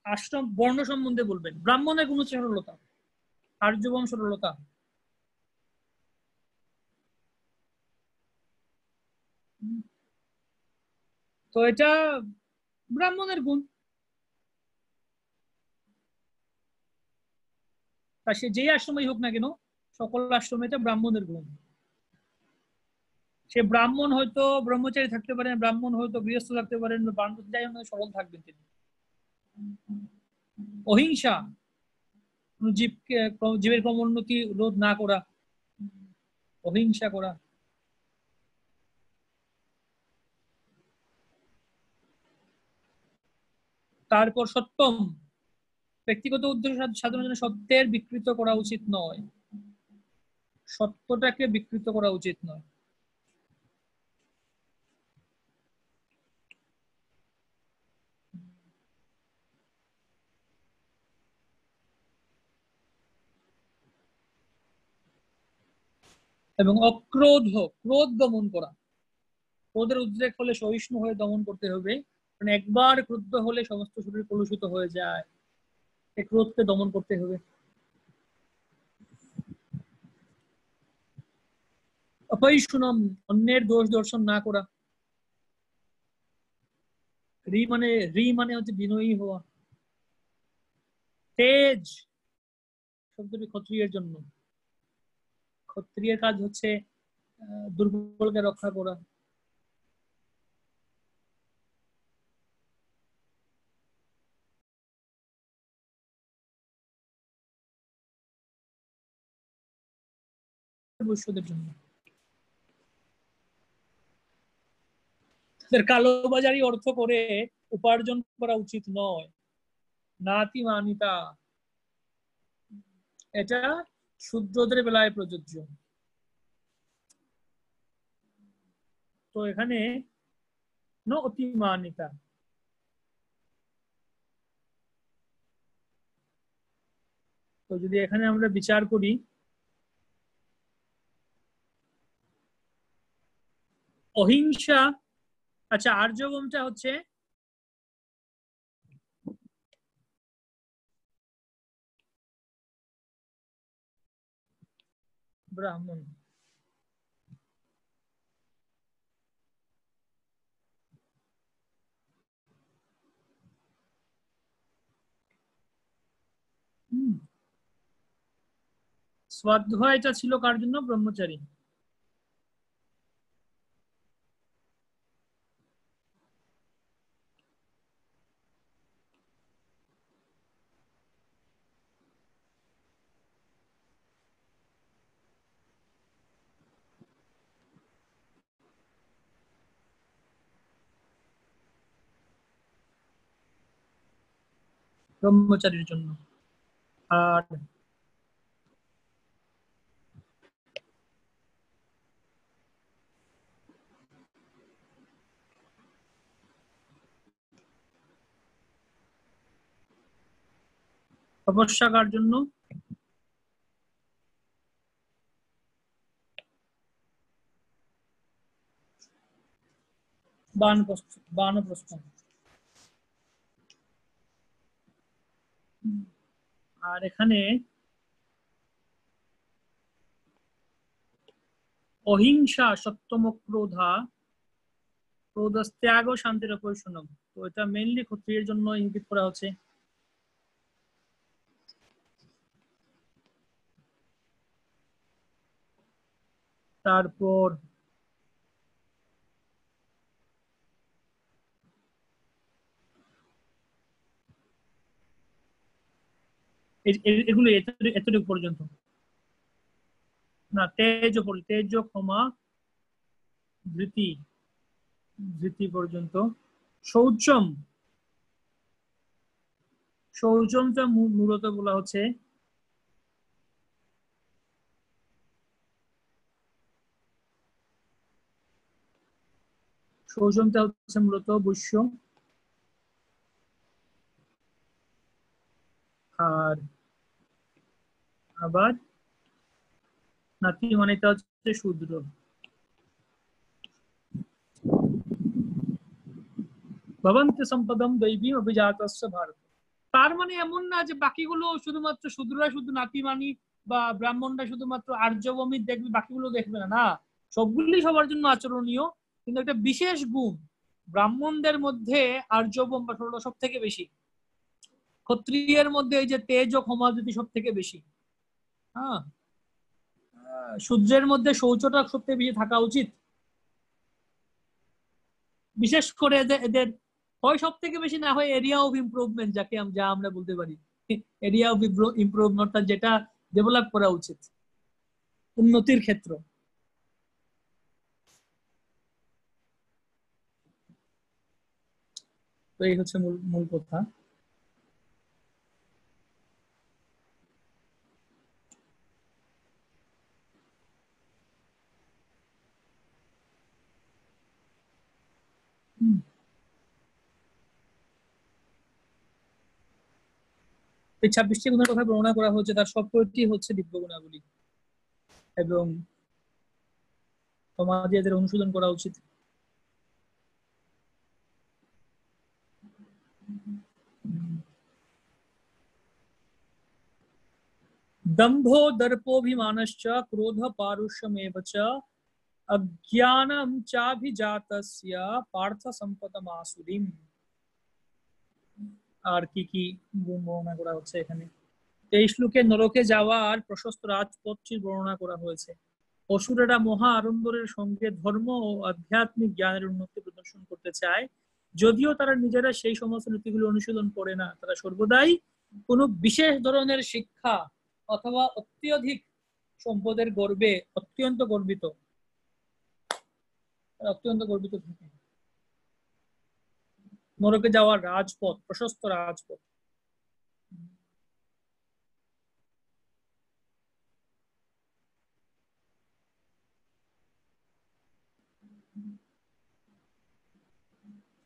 আশ্রম বর্ণ সম্বন্ধে বলবেন। ব্রাহ্মণের কোন সরলতা, আর্যবম সরলতা। তো এটা ব্রাহ্মণের গুণ, তা সে যেই আশ্রমেই হোক না কেন, সকল আশ্রমে এটা ব্রাহ্মণের গুণ। সে ব্রাহ্মণ হয়তো ব্রহ্মচারী থাকতে পারেন, ব্রাহ্মণ হয়তো গৃহস্থ থাকতে পারেন, যাই হোক সরল থাকবেন তিনি। অহিংসা, জীবের ক্রমোন্নতি রোধ না করা, অহিংসা করা। তারপর সত্যম, ব্যক্তিগত উদ্দেশ্য সাধনের জন্য সত্যের বিকৃত করা উচিত নয়, সত্যটাকে বিকৃত করা উচিত নয়। এবং অক্রোধ, ক্রোধ দমন করা, ক্রোধের উদ্রেক হলে সহিষ্ণু হয়ে দমন করতে হবে, কারণ একবার ক্রুদ্ধ হলে সমস্ত শরীর কলুষিত হয়ে যায়, এই ক্রোধকে দমন করতে হবে। অপৈশুনম, অন্যের দোষ দর্শন না করা। রি মানে হচ্ছে বিনয়ী হওয়া। তেজ শব্দটি ক্ষত্রিয়ের জন্য, ক্ষত্রিয়ের কাজ হচ্ছে দুর্বলকে রক্ষা করা। বৈশ্যদের জন্য। কালোবাজারি অর্থ করে উপার্জন করা উচিত নয়। নাতি মানিতা, এটা শূদ্রদের বেলায় প্রযোজ্য। তো এখানে ন অতিমানিতা। তো যদি এখানে আমরা বিচার করি, অহিংসা, আচ্ছা আর্যবমটা হচ্ছে ব্রাহ্মণ, স্বাধ্যায়টা ছিল কার জন্য? ব্রহ্মচারী। ব্রহ্মচারীর জন্য। আর তপস্যা কার জন্য? বানপ্রস্থ। আর এখানে অহিংসা সত্যম ক্রোধা ক্রোধস্ত্যাগ শান্তির অপরিসনম। তো এটা মেইনলি ক্ষত্রিয়ের জন্য ইঙ্গিত করা হচ্ছে। তারপর এগুলো এতটুকু পর্যন্ত না। তেজ ক্ষমা ধৃতি, ধৃতি পর্যন্ত। শৌচম, শৌচমটা মূলত বলা হচ্ছে শৌচমটা হচ্ছে মূলত বৈশ্য। আর আবার নাতি মানে হচ্ছে শূদ্র। ভবন্তি সম্পদম দৈবী অভিজাতস্য ভারত। তার মানে এমন না যে বাকিগুলো শুধুমাত্র শূদ্ররা শুধু নাতিমানি বা ব্রাহ্মণরা শুধুমাত্র আর্যবমিত দেখবে, বাকিগুলো দেখবে না। না, সবগুলি সবার জন্য আচরণীয়, কিন্তু একটা বিশেষ গুণ ব্রাহ্মণদের মধ্যে আর্যবম বা ষোলটা সব থেকে বেশি। ক্ষত্রিয়ের মধ্যে এই যে তেজ ও ক্ষমাধৃতি সব থেকে বেশি। হ্যাঁ, শূদ্রের মধ্যে শৌচটা সব থেকে বেশি থাকা উচিত। বিশেষ করে এদের এদের হয় সব থেকে বেশি, না হয় এরিয়া অফ ইমপ্রুভমেন্ট, যাকে যা আমরা বলতে পারি এরিয়া অফ ইমপ্রুভমেন্ট, যেটা ডেভেলপ করা উচিত, উন্নতির ক্ষেত্র। তো এই হচ্ছে মূল মূল কথা। এই 26টি গুণের কথা বর্ণনা করা হচ্ছে, তার সবকটি হচ্ছে দিব্য গুণাবলী, এবং সমাজে এদের অনুশীলন করা উচিত। दम्भो दर्पोऽभिमानश्च क्रोध पारुष्यमेव च अज्ञानं चाभिजातस्य पार्थ सम्पदमासुरीम्। আর কি কি গুণ বর্ণনা করা হচ্ছে এখানে? এই শ্লোকে নরকে যাওয়ার প্রশস্ত রাজপথটির বর্ণনা করা হয়েছে। অসুরেরা মহা আড়ম্বরের সঙ্গে ধর্ম ও আধ্যাত্মিক জ্ঞানের উন্নতি প্রদর্শন করতে চায়, যদিও তারা নিজেরা সেই সমস্ত নীতিগুলো অনুশীলন করে না। তারা সর্বদাই কোনো বিশেষ ধরনের শিক্ষা অথবা অত্যধিক সম্পদের গর্বে অত্যন্ত গর্বিত থাকে। নরকে যাওয়ার রাজপথ, প্রশস্ত রাজপথ।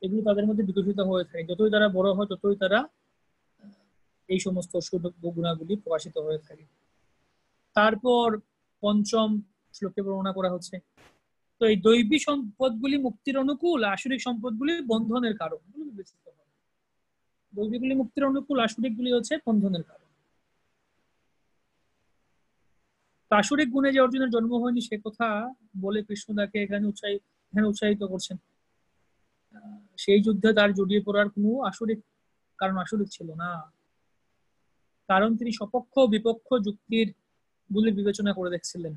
এগুলো তাদের মধ্যে বিকশিত হয়ে থাকে, যতই তারা বড় হয় ততই তারা এই সমস্ত গুণাগুলি প্রকাশিত হয়ে থাকে। তারপর পঞ্চম শ্লোকে বর্ণনা করা হচ্ছে, তো এই দৈবী সম্পদগুলি মুক্তির অনুকূল, আসরিক সম্পদগুলি বন্ধনের কারণ। দৈবীগুলি মুক্তির অনুকূল, আসরিক গুলি হচ্ছে বন্ধনের কারণ। আসরিক গুণে যে অর্জুনের জন্ম হয়নি সে কথা বলে কৃষ্ণ তাকে এখানে উৎসাহিত করছেন। সেই যুদ্ধে তার জড়িয়ে পড়ার কোনো আসরিক কারণ আসরিক ছিল না, কারণ তিনি সপক্ষ বিপক্ষ যুক্তির গুলি বিবেচনা করে দেখছিলেন।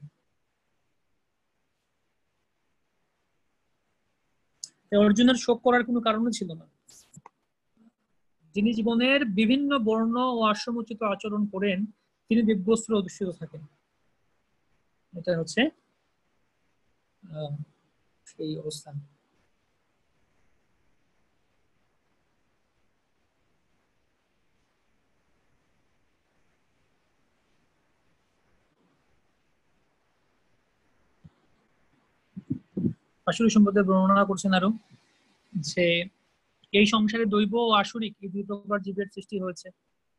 অর্জুনের শোক করার কোনো কারণই ছিল না। যিনি জীবনের বিভিন্ন বর্ণ ও আশ্রমোচিত আচরণ করেন তিনি দিব্যস্ত্র অধিষ্ঠিত থাকেন। এটা হচ্ছে সেই অবস্থান। আসরিক সম্পদের বর্ণনা করছেন আরো, যে এই সংসারে দৈব ও আসরিক এই দুই প্রকার জীবের সৃষ্টি হয়েছে,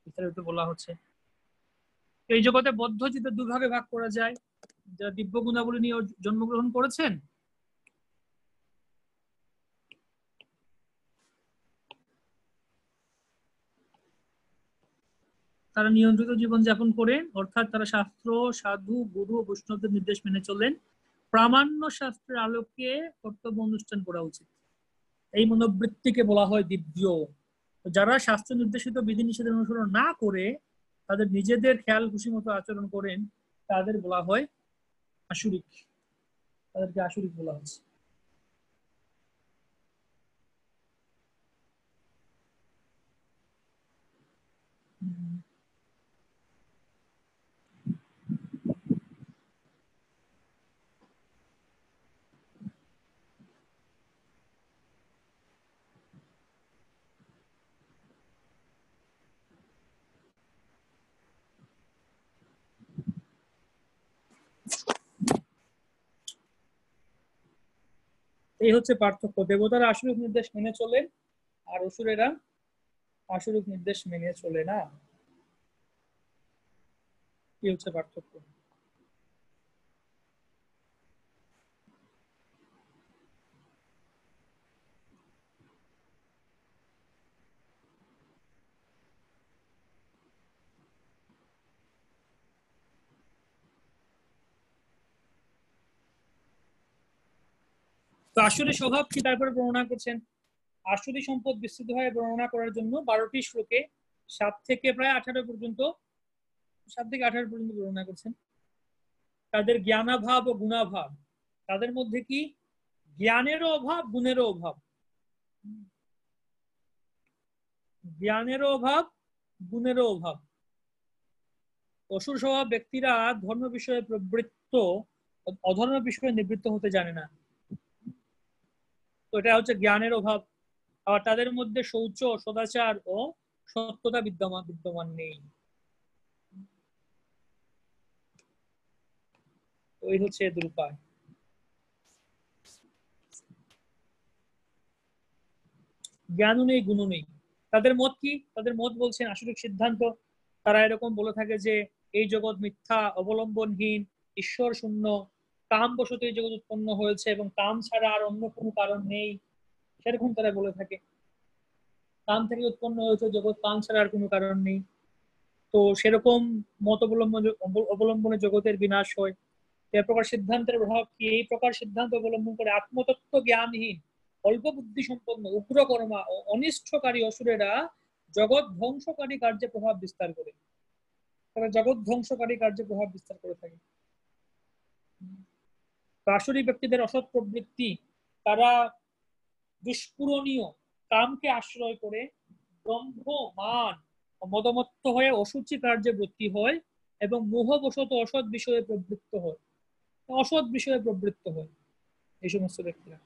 বিস্তারিত বলা হচ্ছে। এই জগতে বদ্ধ জীবের দুভাগে ভাগ করা যায়, যারা দিব্য গুণাবলী নিয়ে জন্মগ্রহণ করেছেন তারা নিয়ন্ত্রিত জীবন যাপন করেন, অর্থাৎ তারা শাস্ত্র, সাধু, গুরু ও বৈষ্ণবদের নির্দেশ মেনে চলেন। প্রামাণ্য শাস্ত্রের আলোকে কর্তব্য অনুষ্ঠান করা উচিত, এই মনোবৃত্তিকে বলা হয় দিব্য। যারা শাস্ত্র নির্দেশিত বিধিনিষেধ অনুসরণ না করে তাদের নিজেদের খেয়াল খুশি মতো আচরণ করেন তাদের বলা হয় আসরিক, তাদেরকে আসরিক বলা হচ্ছে। এই হচ্ছে পার্থক্য, দেবতারা আসরিক নির্দেশ মেনে চলেন আর অসুরেরা আসরিক নির্দেশ মেনে চলে না। কি হচ্ছে পার্থক্য? তো আসুরি স্বভাব কি তারপরে বর্ণনা করছেন। আসুরি সম্পদ বিস্তৃতভাবে বর্ণনা করার জন্য 12টি শ্লোকে 7 থেকে প্রায় 18 পর্যন্ত 7 থেকে 18 পর্যন্ত বর্ণনা করছেন। তাদের জ্ঞানাভাব ও গুণাভাব, তাদের মধ্যে কি জ্ঞানেরও অভাব, গুণেরও অভাব, জ্ঞানেরও অভাব, গুণেরও অভাব। অসুর স্বভাব ব্যক্তিরা ধর্ম বিষয়ে প্রবৃত্ত, অধর্ম বিষয়ে নিবৃত্ত হতে জানে না। তো এটা হচ্ছে জ্ঞানের অভাব। আবার তাদের মধ্যে শৌচ, সদাচার ও সত্যতা বিদ্যমান নেই। ওই হচ্ছে এদের উপায়। জ্ঞানও নেই, গুণও নেই। তাদের মত কি? তাদের মত বলছেন আসরিক সিদ্ধান্ত। তারা এরকম বলে থাকে যে এই জগৎ মিথ্যা, অবলম্বনহীন, ঈশ্বর শূন্য, কাম বশত এই জগৎ উৎপন্ন হয়েছে এবং কাম ছাড়া আর অন্য কোনো কারণ নেই, সেরকম তারা বলে থাকে। কাম থেকে উৎপন্ন হয়েছে জগৎ, কাম ছাড়া আর কোনো কারণ নেই। তো সেরকম মত অবলম্বনে জগতের বিনাশ হয়। এ প্রকার সিদ্ধান্তের প্রভাব কি? এই প্রকার সিদ্ধান্ত অবলম্বন করে আত্মতত্ত্ব জ্ঞানহীন, অল্প বুদ্ধি সম্পন্ন, উগ্রকর্মা ও অনিষ্ঠকারী অসুরেরা জগৎ ধ্বংসকারী কার্যে প্রভাব বিস্তার করে। তারা জগৎ ধ্বংসকারী কার্যে প্রভাব বিস্তার করে থাকে। আসরিক ব্যক্তিদের অসৎ প্রবৃত্তি, তারা দুষ্পূরণীয় কামকে আশ্রয় করে ব্রহ্ম, মান ও মদমত্ত হয়ে অসুচি কার্যে বৃত্তি হয় এবং মোহবশত অসৎ বিষয়ে প্রবৃত্ত হয়, অসৎ বিষয়ে প্রবৃত্ত হয় এই সমস্ত ব্যক্তিরা।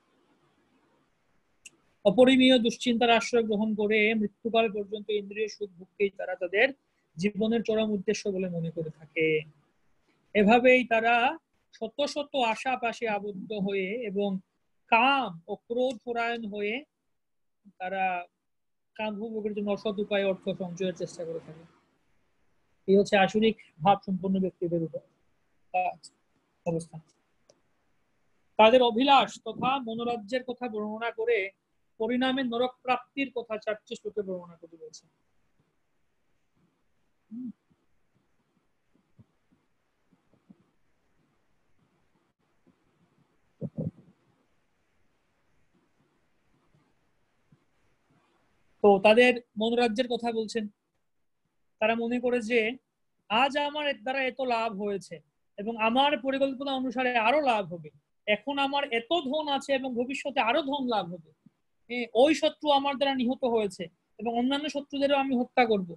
অপরিমেয় দুশ্চিন্তার আশ্রয় গ্রহণ করে মৃত্যুকাল পর্যন্ত ইন্দ্রিয় সুখ ভোগকেই তারা তাদের জীবনের চরম উদ্দেশ্য বলে মনে করে থাকে। এভাবেই তারা শত শত আশা পাশে আবদ্ধ হয়ে এবং কাম ও ক্রোধ পরায়ণ হয়ে তারা কাম ভোগের জন্য অসৎ উপায়ে অর্থ সঞ্চয়ের চেষ্টা করে থাকে। এই হচ্ছে আসরিক ভাব সম্পন্ন ব্যক্তিদের উপর অবস্থা। তাদের অভিলাষ তথা মনোরাজ্যের কথা বর্ণনা করে পরিণামে নরক প্রাপ্তির কথা 4টি শ্লোকে বর্ণনা করে রয়েছে। তো তাদের মনোরাজ্যের কথা বলছেন। তারা মনে করে যে আজ আমার এর দ্বারা এত লাভ হয়েছে এবং আমার পরিকল্পনা অনুসারে আরো লাভ হবে, এখন আমার এত ধন আছে এবং ভবিষ্যতে আরো ধন লাভ হবে, ওই শত্রু আমার দ্বারা নিহত হয়েছে এবং অন্যান্য শত্রুদেরও আমি হত্যা করব,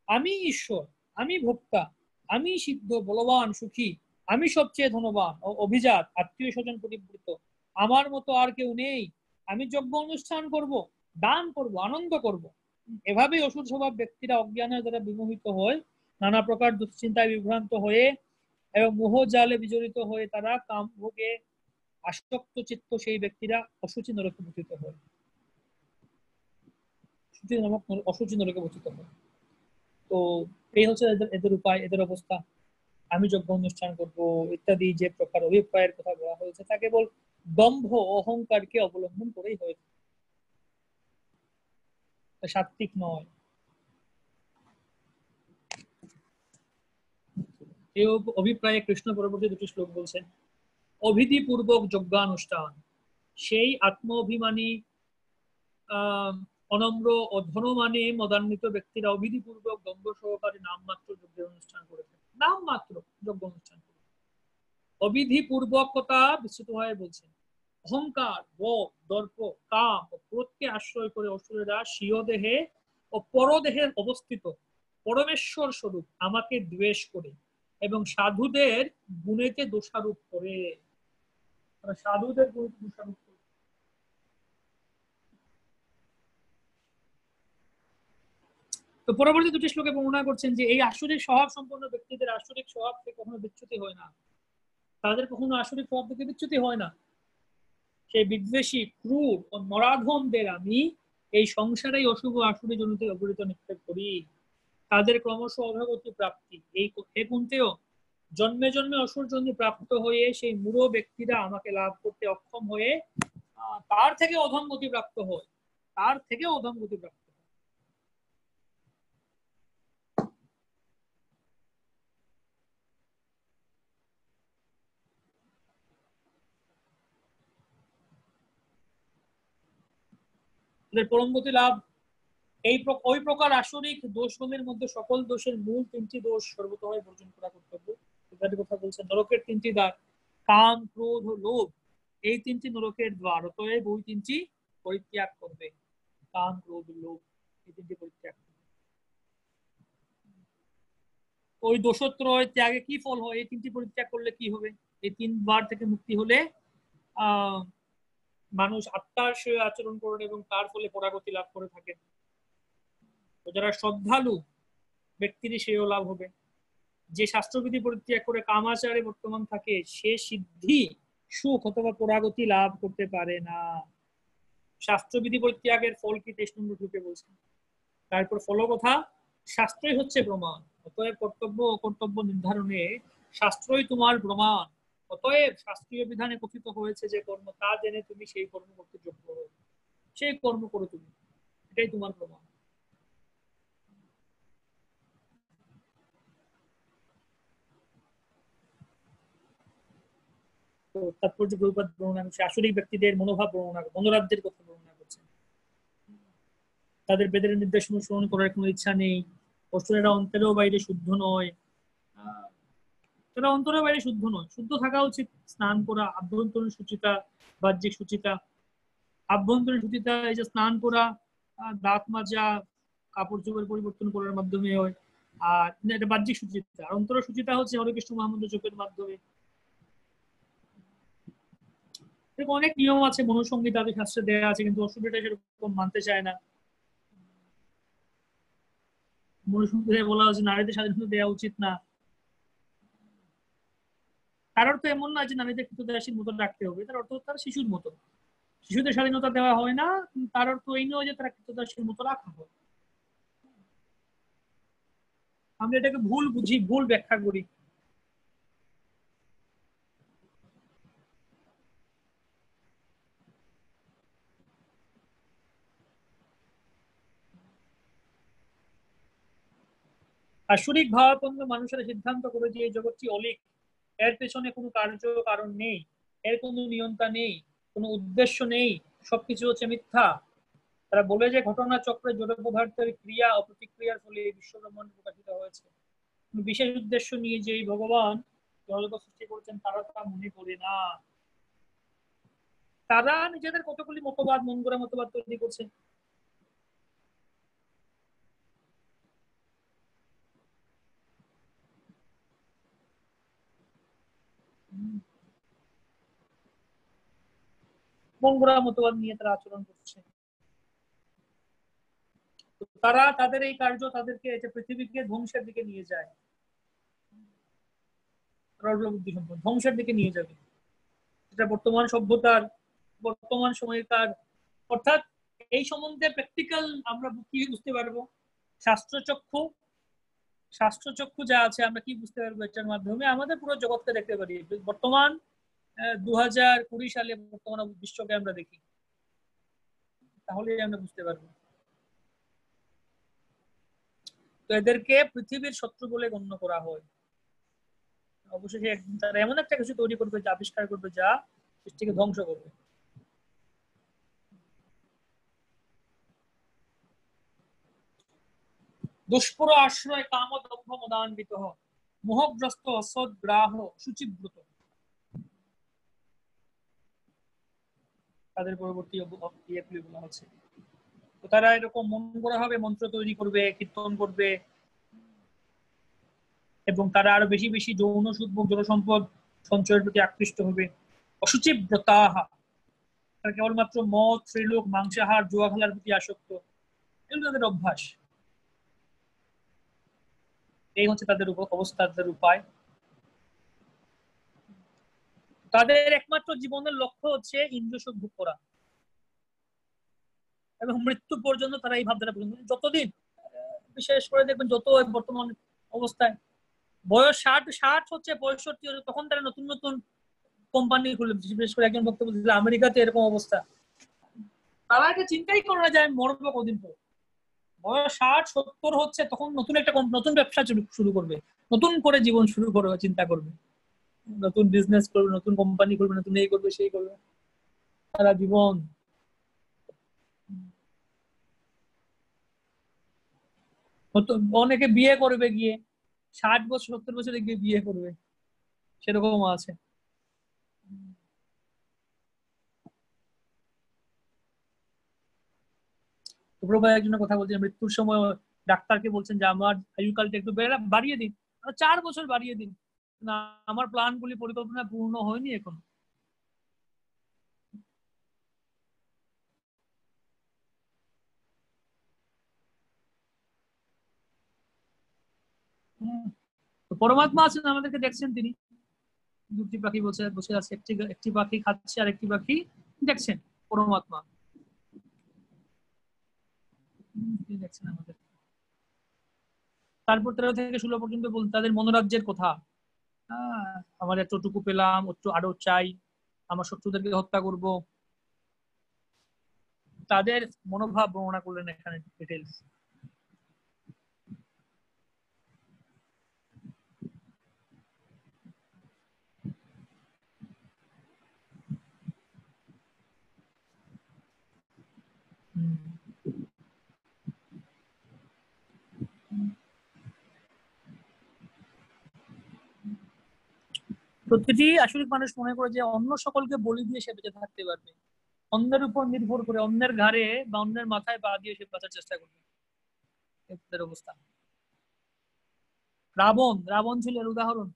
আমি ঈশ্বর, আমি ভোক্তা, আমি সিদ্ধ বলবান সুখী, আমি সবচেয়ে ধনবান ও অভিজাত, আত্মীয় স্বজন পরিবৃত, আমার মতো আর কেউ নেই, আমি যজ্ঞ অনুষ্ঠান করব, দান করব, আনন্দ করব। এভাবেই অসুর স্বভাব ব্যক্তিরা অজ্ঞানের দ্বারা বিমোহিত হয়, নানা প্রকার দুশ্চিন্তায় বিভ্রান্ত হয়ে এবং মোহ জালে বিজড়িত হয়ে তারা কাম ভোগে আসক্ত চিত্ত সেই ব্যক্তিরা অসুচি নরকে পতিত হয়। অসুচি নরকে পতিত হয়। তো এই হচ্ছে এদের উপায়, এদের অবস্থা। আমি যজ্ঞ অনুষ্ঠান করব ইত্যাদি যে প্রকার অভিপ্রায়ের কথা বলা হয়েছে তা কেবল দম্ভ অহংকারকে অবলম্বন করেই হয়েছে, সাত্বিক নয়। এই অভিপ্রায়ে কৃষ্ণ পরবর্তী 2টি শ্লোক বলছেন। অভিধি পূর্বক যজ্ঞানুষ্ঠান সেই আত্ম অভিমানী অনম্র ও ধনমানে মদান্বিত ব্যক্তিরা অভিধি পূর্বক দম্ভ সহকারে নামমাত্র যজ্ঞের অনুষ্ঠান করে থাকে। নামমাত্র যজ্ঞ অনুষ্ঠান করে। অবিধি পূর্বকতা বিস্তৃতভাবে বলছেন। অহংকার, লোভ, দর্প, কাম ও ক্রোধকে আশ্রয় করে অসুরেরা স্বীয় দেহে ও পরদেহে অবস্থিত পরমেশ্বর স্বরূপ আমাকে দ্বেষ করে এবং সাধুদের গুণেতে দোষারোপ করে। সাধুদের গুণেতে দোষারোপ করে। তো পরবর্তী 2টি শ্লোকে বর্ণনা করছেন যে এই আসরিক স্বভাব সম্পন্ন ব্যক্তিদের আসরিক স্বভাব থেকে কখনো বিচ্যুতি হয় না, তাদের কখনো আসরিক স্বভাব থেকে বিচ্যুতি হয় না। সেই বিদ্বেষী ক্রূর ও নরাধমদের আমি এই সংসারে অশুভ আসুরি জনিতে অবহিত নিক্ষেপ করি, তাদের ক্রমশ অধগতি প্রাপ্তি এই কুন্তেও জন্মে জন্মে অসুর জন্য প্রাপ্ত হয়ে সেই মূঢ় ব্যক্তিরা আমাকে লাভ করতে অক্ষম হয়ে তার থেকে অধমগতি প্রাপ্ত হয়, তার থেকে অধমগতি প্রাপ্ত। পরমগতি লাভ ওই প্রকার আসরিক দোষগুলির মধ্যে সকল দোষের মূল 3টি দোষ সর্বতভাবে বর্জন করা কর্তব্য। কথা বলছেন নরকের 3টি দ্বার কাম, ক্রোধ ও লোভ, এই 3টি নরকের দ্বার, অতএব ওই 3টি পরিত্যাগ করবে। কাম, ক্রোধ, লোভ, এই 3টি পরিত্যাগ করবে। ওই দোষত্রয় ত্যাগে কি ফল হয়, এই 3টি পরিত্যাগ করলে কি হবে? এই 3 বার থেকে মুক্তি হলে মানুষ আত্মার সে আচরণ করেন এবং তার ফলে পরাগতি লাভ করে থাকেন। যারা শ্রদ্ধালু ব্যক্তিরই সেও লাভ হবে। যে শাস্ত্রবিধি পরিত্যাগ করে কামাচারে বর্তমান থাকে সে সিদ্ধি সুখ অথবা পরাগতি লাভ করতে পারে না। শাস্ত্রবিধি পরিত্যাগের ফল কি 23 নম্বর ঢুকে বলছেন। তারপর ফল কথা, শাস্ত্রই হচ্ছে প্রমাণ, অতএব কর্তব্য ও কর্তব্য নির্ধারণে শাস্ত্রই তোমার প্রমাণ। অতএব শাস্ত্রীয় বিধানে কথিত হয়েছে যে কর্ম তা জেনে তুমি সেই কর্ম করতে যোগ্য হো, সেই কর্ম করো তুমি, এটাই তোমার প্রমাণ। তাৎপর্য প্রভুপাদ বর্ণনা করছে, আসরিক ব্যক্তিদের মনোভাব বর্ণনা, মনোরাজ্যের কথা বর্ণনা করছে। তাদের বেদের নির্দেশ অনুসরণ করার কোনো ইচ্ছা নেই, অসুরেরা অন্তরেও বাইরে শুদ্ধ নয়, তারা অন্তরের বাইরে শুদ্ধ নয়। শুদ্ধ থাকা উচিত, স্নান করা, আভ্যন্তরীণ সুচিতা, বাহ্যিক সুচিতা। আভ্যন্তরীণ সুচিতা এই যে স্নান করা, দাঁত মাজা, কাপড় চোপড় পরিবর্তন করার মাধ্যমে হয়, আর এটা বাহ্যিক সুচিতা। আর অন্তরের সুচিতা হচ্ছে হরে কৃষ্ণ মহামন্ত্র জপের মাধ্যমে। এরকম অনেক নিয়ম আছে মনুসংহিতা তাদের শাস্ত্রে দেওয়া আছে, কিন্তু অসুবিধা সেরকম মানতে চায় না। মনুসংহিতায় বলা হচ্ছে নারীদের স্বাধীনতা দেওয়া উচিত না। তার অর্থ এমন নয় যে নারীদের কৃতদাসীর মতো রাখতে হবে, তার অর্থ তারা শিশুর মতো। শিশুদের স্বাধীনতা দেওয়া হয় না, তার অর্থ এই নয় যে তারা কৃতদাসীর মতো রাখা হয়। আমরা এটাকে ভুল বুঝি, ভুল ব্যাখ্যা করি। আসরিক ভাবাপন্ন মানুষেরা সিদ্ধান্ত করে যে এই জগৎটি অলিক, এর পেছনে কোনো কার্য কারণ নেই, এর কোনো নিয়ন্ত্রণ নেই, কোনো উদ্দেশ্য নেই, সবকিছু হচ্ছে মিথ্যা। তারা বলে যে ঘটনা চক্রে জড় পদার্থের ক্রিয়া ও প্রতিক্রিয়ার ফলে বিশ্ব ব্রহ্মাণ্ড প্রকাশিত হয়েছে। বিশেষ উদ্দেশ্য নিয়ে যে ভগবান জগৎ সৃষ্টি করেছেন তারা তা মনে করে না। তারা নিজেদের কতগুলি মতবাদ, মন গড়া মতবাদ তৈরি করছে। মন গড়া মতবাদ নিয়ে তারা আচরণ করছে। তারা তাদের এই কার্য তাদেরকে পৃথিবীকে ধ্বংসের দিকে নিয়ে যায়, বুদ্ধি সম্পন্ন ধ্বংসের দিকে নিয়ে যাবে। এটা বর্তমান সভ্যতার, বর্তমান সময়কার, অর্থাৎ এই সম্বন্ধে প্র্যাকটিক্যাল আমরা কি বুঝতে পারবো? শাস্ত্রচক্ষু, শাস্ত্রচক্ষু যা আছে আমরা কি বুঝতে পারবো? এটার মাধ্যমে আমাদের পুরো জগৎকে দেখতে পারি। বর্তমান 2020 সালে বর্তমান বিশ্বকে আমরা দেখি, তাহলে আমরা বুঝতে পারবো। তো এদেরকে পৃথিবীর শত্রু বলে গণ্য করা হয়। অবশ্যই একদিন তারা এমন একটা কিছু তৈরি করবে, যা আবিষ্কার করবে, যা সৃষ্টিকে ধ্বংস করবে। দুষ্পুর আশ্রয় কাম দম্ভ মদান্বিত মোহগ্রস্ত অসৎ গ্রাহ শুচিব্রত, তাদের পরবর্তী ইয়েগুলি বলা হচ্ছে। তো তারা এরকম মন করা হবে, মন্ত্র তৈরি করবে, কীর্তন করবে, এবং তারা আরো বেশি বেশি যৌন সুখ জনসম্পদ সঞ্চয়ের প্রতি আকৃষ্ট হবে। অশুচিব্রতাহা, তারা কেবলমাত্র মদ, স্ত্রীলোক, মাংসাহার, জুয়া খেলার প্রতি আসক্ত। এগুলো তাদের অভ্যাস। এই হচ্ছে তাদের অবস্থা, তাদের উপায়। তাদের একমাত্র জীবনের লক্ষ্য হচ্ছে ইন্দ্রিয় সুখ ভোগ করা, এবং মৃত্যু পর্যন্ত তারা এই ভাবধারা পর্যন্ত যতদিন, বিশেষ করে দেখবেন যত বর্তমান অবস্থায় বয়স 60 হচ্ছে 65 তখন তারা নতুন নতুন কোম্পানি খুলে। বিশেষ করে একজন বক্তব্য দিল আমেরিকাতে এরকম অবস্থা, তারা এটা চিন্তাই করে না যে আমি মরবো কদিন পর। বয়স 60-70 হচ্ছে তখন নতুন একটা নতুন ব্যবসা শুরু করবে, নতুন করে জীবন শুরু করবে, চিন্তা করবে, নতুন বিজনেস করবে, নতুন কোম্পানি করবে, নতুন এই করবে সেই করবে, সারা জীবন। অনেকে বিয়ে করবে গিয়ে 60 বছর 70 বছরে গিয়ে বিয়ে করবে, সেরকম আছে। প্রভা একজনের কথা বলছেন, মৃত্যুর সময় ডাক্তারকে বলছেন যে আমার আয়ুকালটা একটু বাড়িয়ে দিন, 4 বছর বাড়িয়ে দিন, না আমার প্ল্যান গুলি পরিকল্পনা পূর্ণ হয়নি এখন। তো পরমাত্মা আছেন, আমাদেরকে দেখছেন তিনি। দুটি পাখি বসে বসে আছে, একটি একটি পাখি খাচ্ছে আর একটি পাখি দেখছেন। পরমাত্মা তিনি দেখছেন আমাদের। তারপর 13 থেকে 16 পর্যন্ত বলতে তাদের মনোরাজ্যের কথা। আমার এতটুকু পেলাম, আরো চাই, আমার শত্রুদেরকে হত্যা করব, তাদের মনোভাব বর্ণনা করলেন এখানে ডিটেলস। প্রতিটি আসরিক মানুষ মনে করে যে অন্য সকলকে বলি দিয়ে সে বেঁচে থাকতে পারবে, অন্যের উপর নির্ভর করে, অন্যের ঘাড়ে বা অন্যের মাথায় পা দিয়ে সে বাঁচার চেষ্টা করবে। এদের অবস্থা। রাবণ ছিল এর উদাহরণ।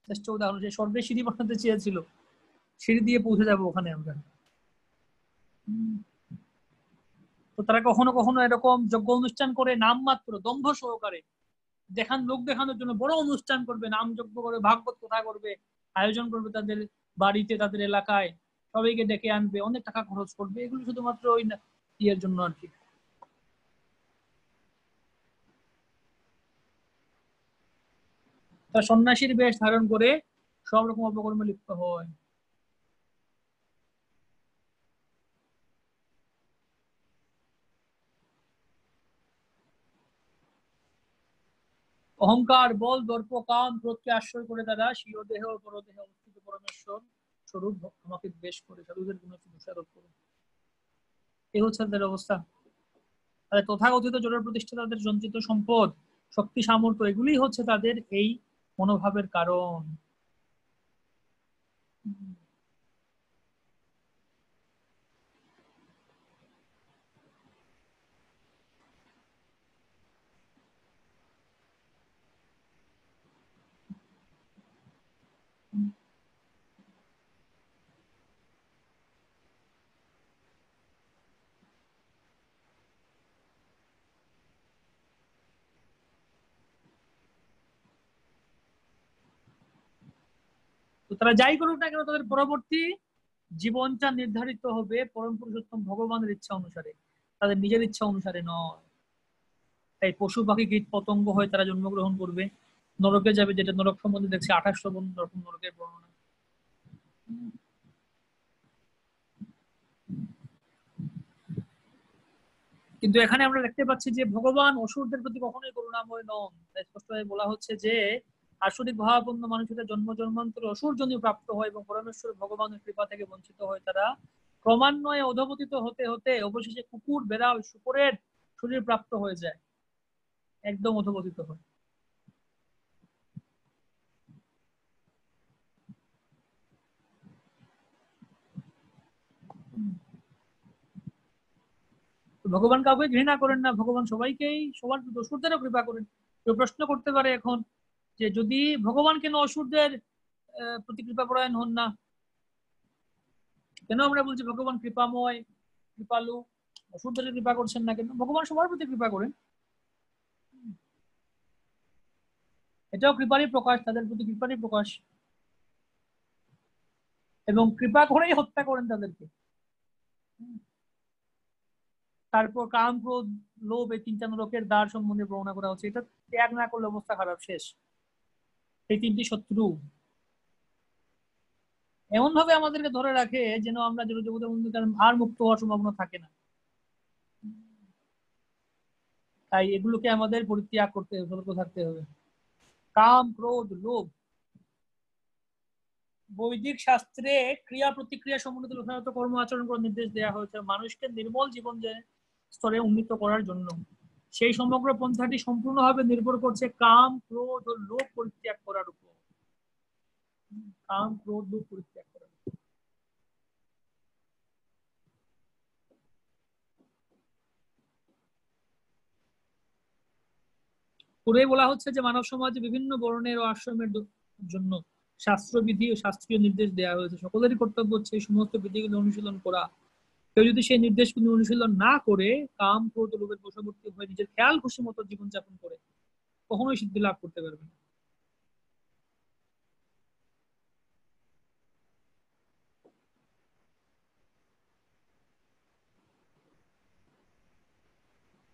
শ্রেষ্ঠ উদাহরণ, যে স্বর্গে সিঁড়ি বানাতে চেয়েছিল, সিঁড়ি দিয়ে পৌঁছে যাবো ওখানে আমরা। তো তারা কখনো কখনো এরকম যজ্ঞ অনুষ্ঠান করে নামমাত্র দম্ভ সহকারে লোক দেখানোর জন্য বড় অনুষ্ঠান করবে, নাম যজ্ঞ করে, ভাগবত কথা করবে, আয়োজন করবে তাদের বাড়িতে, তাদের এলাকায়, সবাইকে ডেকে আনবে, অনেক টাকা খরচ করবে, এগুলো শুধুমাত্র ওই ইয়ের জন্য আর কি। তারা সন্ন্যাসীর বেশ ধারণ করে সব রকম অপকর্মে লিপ্ত হয়। অহংকার, বল, দর্প, কাম, ক্রোধকে আশ্রয় করে তারা স্বীয় দেহ ও পরদেহে অবস্থিত পরমেশ্বর স্বরূপ আমাকে দ্বেষ করে, সাধুদের গুণ দোষারোপ করে। এই হচ্ছে তাদের অবস্থা। তাদের তথাকথিত জোরের প্রতিষ্ঠা, তাদের সঞ্চিত সম্পদ, শক্তি, সামর্থ্য, এগুলি হচ্ছে তাদের এই মনোভাবের কারণ। তো তারা যাই করুক না কেন, তাদের পরবর্তী জীবনটা নির্ধারিত হবে পরম পুরুষোত্তম ভগবানের ইচ্ছা অনুসারে, তাদের নিজের ইচ্ছা অনুসারে নয়। তাই পশু পাখি কীট পতঙ্গ হয়ে তারা জন্মগ্রহণ করবে, নরকে যাবে, যেটা নরক সম্বন্ধে দেখছি 28 রকম নরকের বর্ণনা। কিন্তু এখানে আমরা দেখতে পাচ্ছি যে ভগবান অসুরদের প্রতি কখনোই করুণাময় নন। তাই স্পষ্টভাবে বলা হচ্ছে যে আসরিক ভাবাপন্ন মানুষের জন্ম জন্মান্তর অসুরজনীয় প্রাপ্ত হয় এবং পরমেশ্বর ভগবানের কৃপা থেকে বঞ্চিত হয় তারা ক্রমান্বয়ে অধপতিত হতে হতে অবশেষে কুকুর, বেড়াল, শুকরের শরীর প্রাপ্ত হয়ে যায়, একদম অধপতিত হয়। ভগবান কাউকে ঘৃণা করেন না, ভগবান সবাইকেই, সবার অসুরদেরও কৃপা করেন। কেউ প্রশ্ন করতে পারে এখন যে যদি ভগবান কেন অসুরদের প্রতি কৃপাপরায়ণ হন না, কেন আমরা বলছি ভগবান কৃপাময়, কৃপালু, অসুরদের কৃপা করছেন না কেন? ভগবান সবার প্রতি কৃপা করেন, এটাও কৃপারই প্রকাশ, তাদের প্রতি কৃপারই প্রকাশ, এবং কৃপা করেই হত্যা করেন তাদেরকে। তারপর কাম, ক্রোধ, লোভ, এই তিনটা নরকের দ্বার সম্বন্ধে বর্ণনা করা হচ্ছে। এটা ত্যাগ না করলে অবস্থা খারাপ, শেষ। এই তিনটি শত্রু এমন ভাবে আমাদেরকে ধরে রাখে যেন আমরা জগতের মধ্যে আর মুক্ত হওয়ার সম্ভাবনা থাকে না। তাই এগুলোকে আমাদের পরিত্যাগ করতে হবে, সতর্ক থাকতে হবে। কাম, ক্রোধ, লোভ, বৈদিক শাস্ত্রে ক্রিয়া প্রতিক্রিয়া সম্বন্ধিত যথাযথ কর্ম আচরণ করার নির্দেশ দেওয়া হয়েছে মানুষকে নির্মল জীবন স্তরে উন্নীত করার জন্য। সেই সমগ্র পন্থাটি সম্পূর্ণভাবে নির্ভর করছে কাম, ক্রোধ ও লোভ পরিত্যাগ করার উপর। কাম, ক্রোধ, লোভ পরিত্যাগ করার উপর। পরে বলা হচ্ছে যে মানব সমাজে বিভিন্ন বর্ণের ও আশ্রমের জন্য শাস্ত্রবিধি ও শাস্ত্রীয় নির্দেশ দেওয়া হয়েছে। সকলেরই কর্তব্য হচ্ছে এই সমস্ত বিধিগুলো অনুশীলন করা। কেউ যদি সেই নির্দেশগুলি অনুশীলন না করে কাম, ক্রোধ, লোভের বশবর্তী হয়ে নিজের খেয়াল খুশি মতো জীবনযাপন করে কখনোই সিদ্ধি লাভ করতে পারবে না।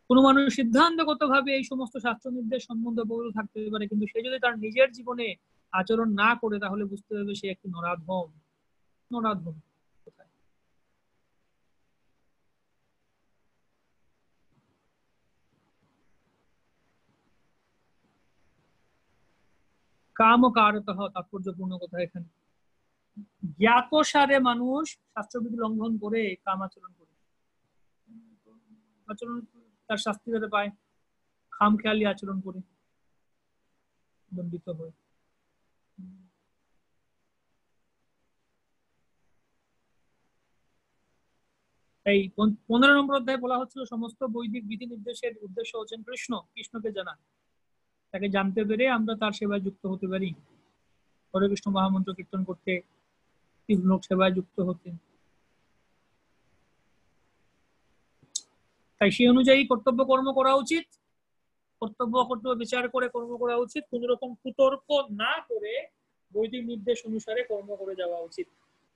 কোনো মানুষ সিদ্ধান্তগত ভাবে এই সমস্ত শাস্ত্র নির্দেশ সম্বন্ধে অবগত থাকতে পারে, কিন্তু সে যদি তার নিজের জীবনে আচরণ না করে তাহলে বুঝতে হবে সে একটি নরাধম। নরাধম কাম ও কারতঃ, তাৎপর্যপূর্ণ কথা এখানে। জ্ঞাত সারে মানুষ শাস্ত্রবিধি লঙ্ঘন করে কাম আচরণ করে, আচরণ তার শাস্তি যাতে পায়, খাম খেয়ালি আচরণ করে দণ্ডিত হয়। এই 15 নম্বর অধ্যায়ে বলা হচ্ছিল সমস্ত বৈদিক বিধি নির্দেশের উদ্দেশ্য হচ্ছেন কৃষ্ণকে জানা। তাকে জানতে পেরে আমরা তার সেবায় যুক্ত হতে পারি। হরে কৃষ্ণ মহামন্ত্র কীর্তন করতে, লোক সেবায় যুক্ত হতে। তাই সেই অনুযায়ী কর্তব্য কর্ম করা উচিত, কর্তব্য বিচার করে কর্ম করা উচিত, কোন রকম কুতর্ক না করে বৈদিক নির্দেশ অনুসারে কর্ম করে যাওয়া উচিত।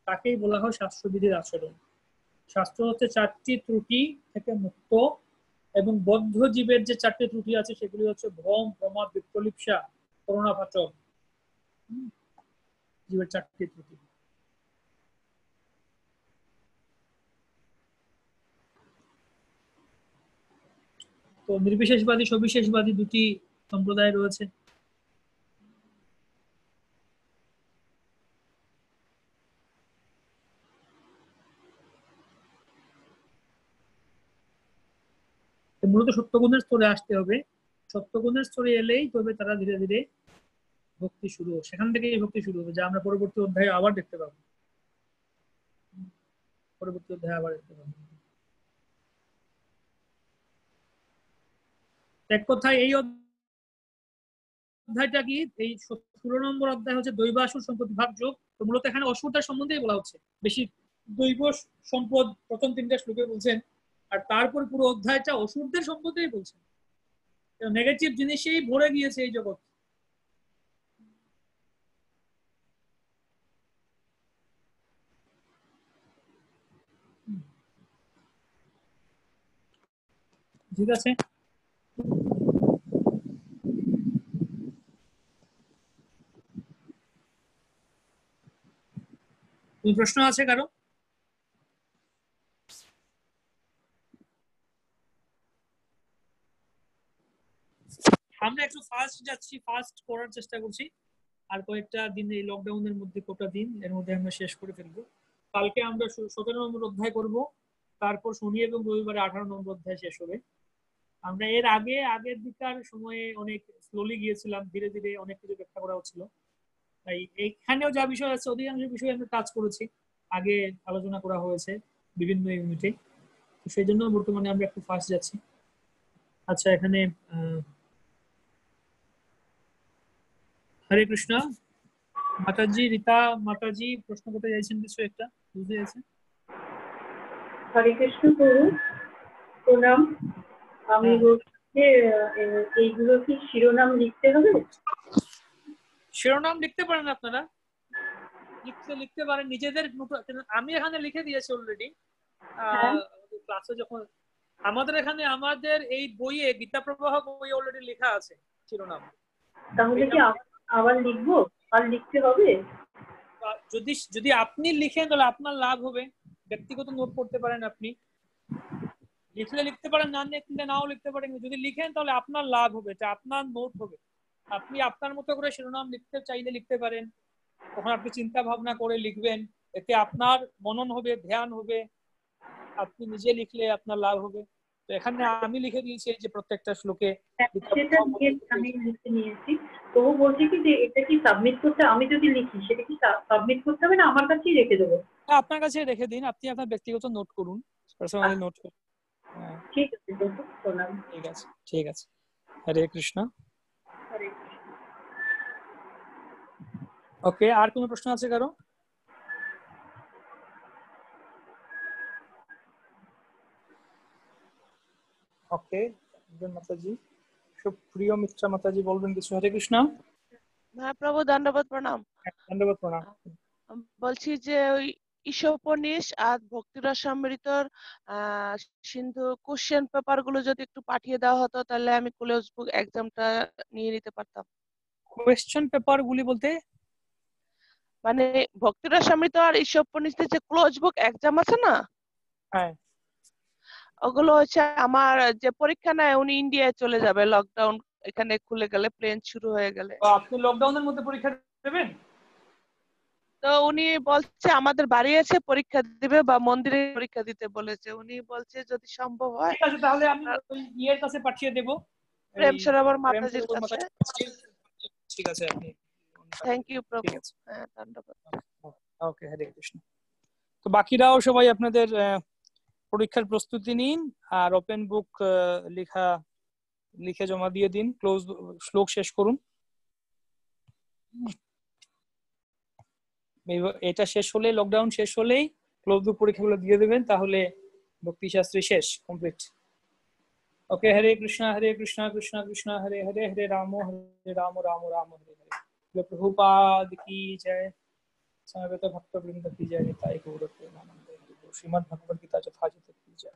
তাকেই বলা হয় শাস্ত্রবিধির আচরণ। শাস্ত্র হচ্ছে 4টি ত্রুটি থেকে মুক্ত, এবং বদ্ধ জীবের যে 4টি ত্রুটি আছে সেগুলি হচ্ছে ভ্রম, প্রমাদ, বিপ্রলিপ্সা, করুণাভাচন, জীবের 4টি ত্রুটি। তো নির্বিশেষবাদী সবিশেষবাদী দুটি সম্প্রদায় রয়েছে। মূলত সত্যগুণের স্তরে আসতে হবে, সত্যগুণের স্তরে এলেই তবে তারা ধীরে ধীরে ভক্তি শুরু, সেখান থেকেই ভক্তি শুরু হবে, যা আমরা পরবর্তী অধ্যায়ে আবার দেখতে পাবো। পরবর্তী অধ্যায়ে আবার দেখতে পাবো। এক কথায় এই অধ্যায়টা কি, এই 16 নম্বর অধ্যায় হচ্ছে দৈবাসুর সম্পদ বিভাগ যোগ। তো মূলত এখানে অসুরদের সম্বন্ধেই বলা হচ্ছে বেশি। দৈব সম্পদ প্রথম 3টা শ্লোকে বলছেন, আর তারপর পুরো অধ্যায়টা অসুরদের সম্পর্কেই বলছেন। নেগেটিভ জিনিসেই ভরে গিয়েছে এই জগৎ। ঠিক আছে, প্রশ্ন আছে কারো? আমরা একটু ফাস্ট যাচ্ছি, ফাস্ট করার চেষ্টা করছি। আর কয়েকটা দিন, এই লকডাউনের মধ্যে কটা দিন, এর মধ্যে আমরা শেষ করে ফেলবো। কালকে আমরা 17 নম্বর অধ্যায় করব, তারপর শনি এবং রবিবারে 18 নম্বর অধ্যায় শেষ হবে। আমরা এর আগের দিককার সময়ে অনেক স্লোলি গিয়েছিলাম, ধীরে ধীরে অনেক কিছু ব্যাখ্যা করা হচ্ছিল। তাই এইখানেও যা বিষয় আছে অধিকাংশ বিষয় আমরা টাচ করেছি, আগে আলোচনা করা হয়েছে বিভিন্ন ইউনিটে। সেই জন্য বর্তমানে আমরা একটু ফাস্ট যাচ্ছি। আচ্ছা, এখানে হরে কৃষ্ণ মাতাজি, রীতা মাতাজি প্রশ্ন করতে চাইছেন কিছু একটা, বুঝতে চাইছেন? হরে কৃষ্ণ প্রভু, প্রণাম। আমি বলছি যে এইগুলো কি শিরোনাম লিখতে হবে? শিরোনাম লিখতে পারেন আপনারা, লিখতে পারেন নিজেদের মতো। আমি এখানে লিখে দিয়েছি অলরেডি ক্লাসে, যখন আমাদের এখানে আমাদের এই বইয়ে গীতা প্রবাহ বই অলরেডি লেখা আছে শিরোনাম। তাহলে কি আবার লিখবো, আর লিখতে হবে? যদি আপনি লিখেন তাহলে আপনার লাভ হবে, ব্যক্তিগত নোট করতে পারেন, আপনি লিখলে লিখতে পারেন, না লিখলে নাও লিখতে পারেন। যদি লিখেন তাহলে আপনার লাভ হবে, এটা আপনার নোট হবে। আপনি আপনার মতো করে শিরোনাম লিখতে চাইলে লিখতে পারেন, তখন আপনি চিন্তা ভাবনা করে লিখবেন, এতে আপনার মনন হবে, ধ্যান হবে। আপনি নিজে লিখলে আপনার লাভ হবে। তো এখানে আমি লিখে দিয়েছি যে প্রত্যেকটা শ্লোকে। সেটা আমি লিখে নিয়েছি। তো বলছি কি যে এটা কি সাবমিট করতে, আমি যদি লিখি সেটা কি সাবমিট করতে হবে না আমার কাছেই রেখে দেবো? আপনার কাছে রেখে দিন, আপনি আপনার ব্যক্তিগত নোট করুন, পার্সোনালি নোট করুন। ঠিক আছে, প্রণাম। ঠিক আছে, ঠিক আছে। হরে কৃষ্ণ। হরে কৃষ্ণ। ওকে, আর কোনো প্রশ্ন আছে কারো? ওকে, মাতাজি, সুপ্রিয় মিত্রা মাতাজি বলবেন কিছু? হরে কৃষ্ণ। মহাপ্রভু দণ্ডবোধ প্রণাম। দণ্ডবোধ প্রণাম। বলছি যে ওই ঈশোপনিষ আর ভক্তিরসামৃতর সিন্ধু কোশ্চেন পেপার গুলো যদি একটু পাঠিয়ে দেওয়া হতো তাহলে আমি ক্লোজ বুক এক্সামটা নিয়ে নিতে পারতাম। কোয়েশ্চেন পেপার গুলি বলতে? মানে ভক্তিরসামৃত আর ঈশোপনিষদের যে ক্লোজ বুক এক্সাম আছে না, হ্যাঁ, ওগুলো হচ্ছে আমার যে পরীক্ষা নেয় উনি ইন্ডিয়ায় চলে যাবে, লকডাউন এখানে খুলে গেলে, প্লেন শুরু হয়ে গেলে। আপনি লকডাউনের মধ্যে পরীক্ষা দেবেন? তো উনি বলছে আমাদের বাড়ি এসে পরীক্ষা দিবে বা মন্দিরে পরীক্ষা দিতে বলেছে। উনি বলছে যদি সম্ভব হয়। ঠিক আছে, তাহলে আমি ওই ইয়ের কাছে পাঠিয়ে দেব, প্রেম সরোবর মাতাজির কাছে। ঠিক আছে, আপনি। থ্যাংক ইউ প্রভু। হ্যাঁ, ধন্যবাদ। ওকে, হরে কৃষ্ণ। তো বাকিরাও সবাই আপনাদের পরীক্ষার প্রস্তুতি নিন, আর ওপেন বুক লিখে জমা দিয়ে দিন, ক্লোজ শ্লোক শেষ করুন। এটা শেষ হলে, লকডাউন শেষ হলেই ক্লোজ বুক পরীক্ষাগুলো দিয়ে দেবেন, তাহলে ভক্তি শাস্ত্রী শেষ, কমপ্লিট। ওকে, হরে কৃষ্ণ কৃষ্ণ কৃষ্ণ হরে হরে, হরে রাম রাম রাম হরে হরে। प्रभुपाद की जय, समवेत भक्तवृंद की जय, निताई गौर प्रेमानंद। श्रीमद् भगवद गीता यथाचित की जय।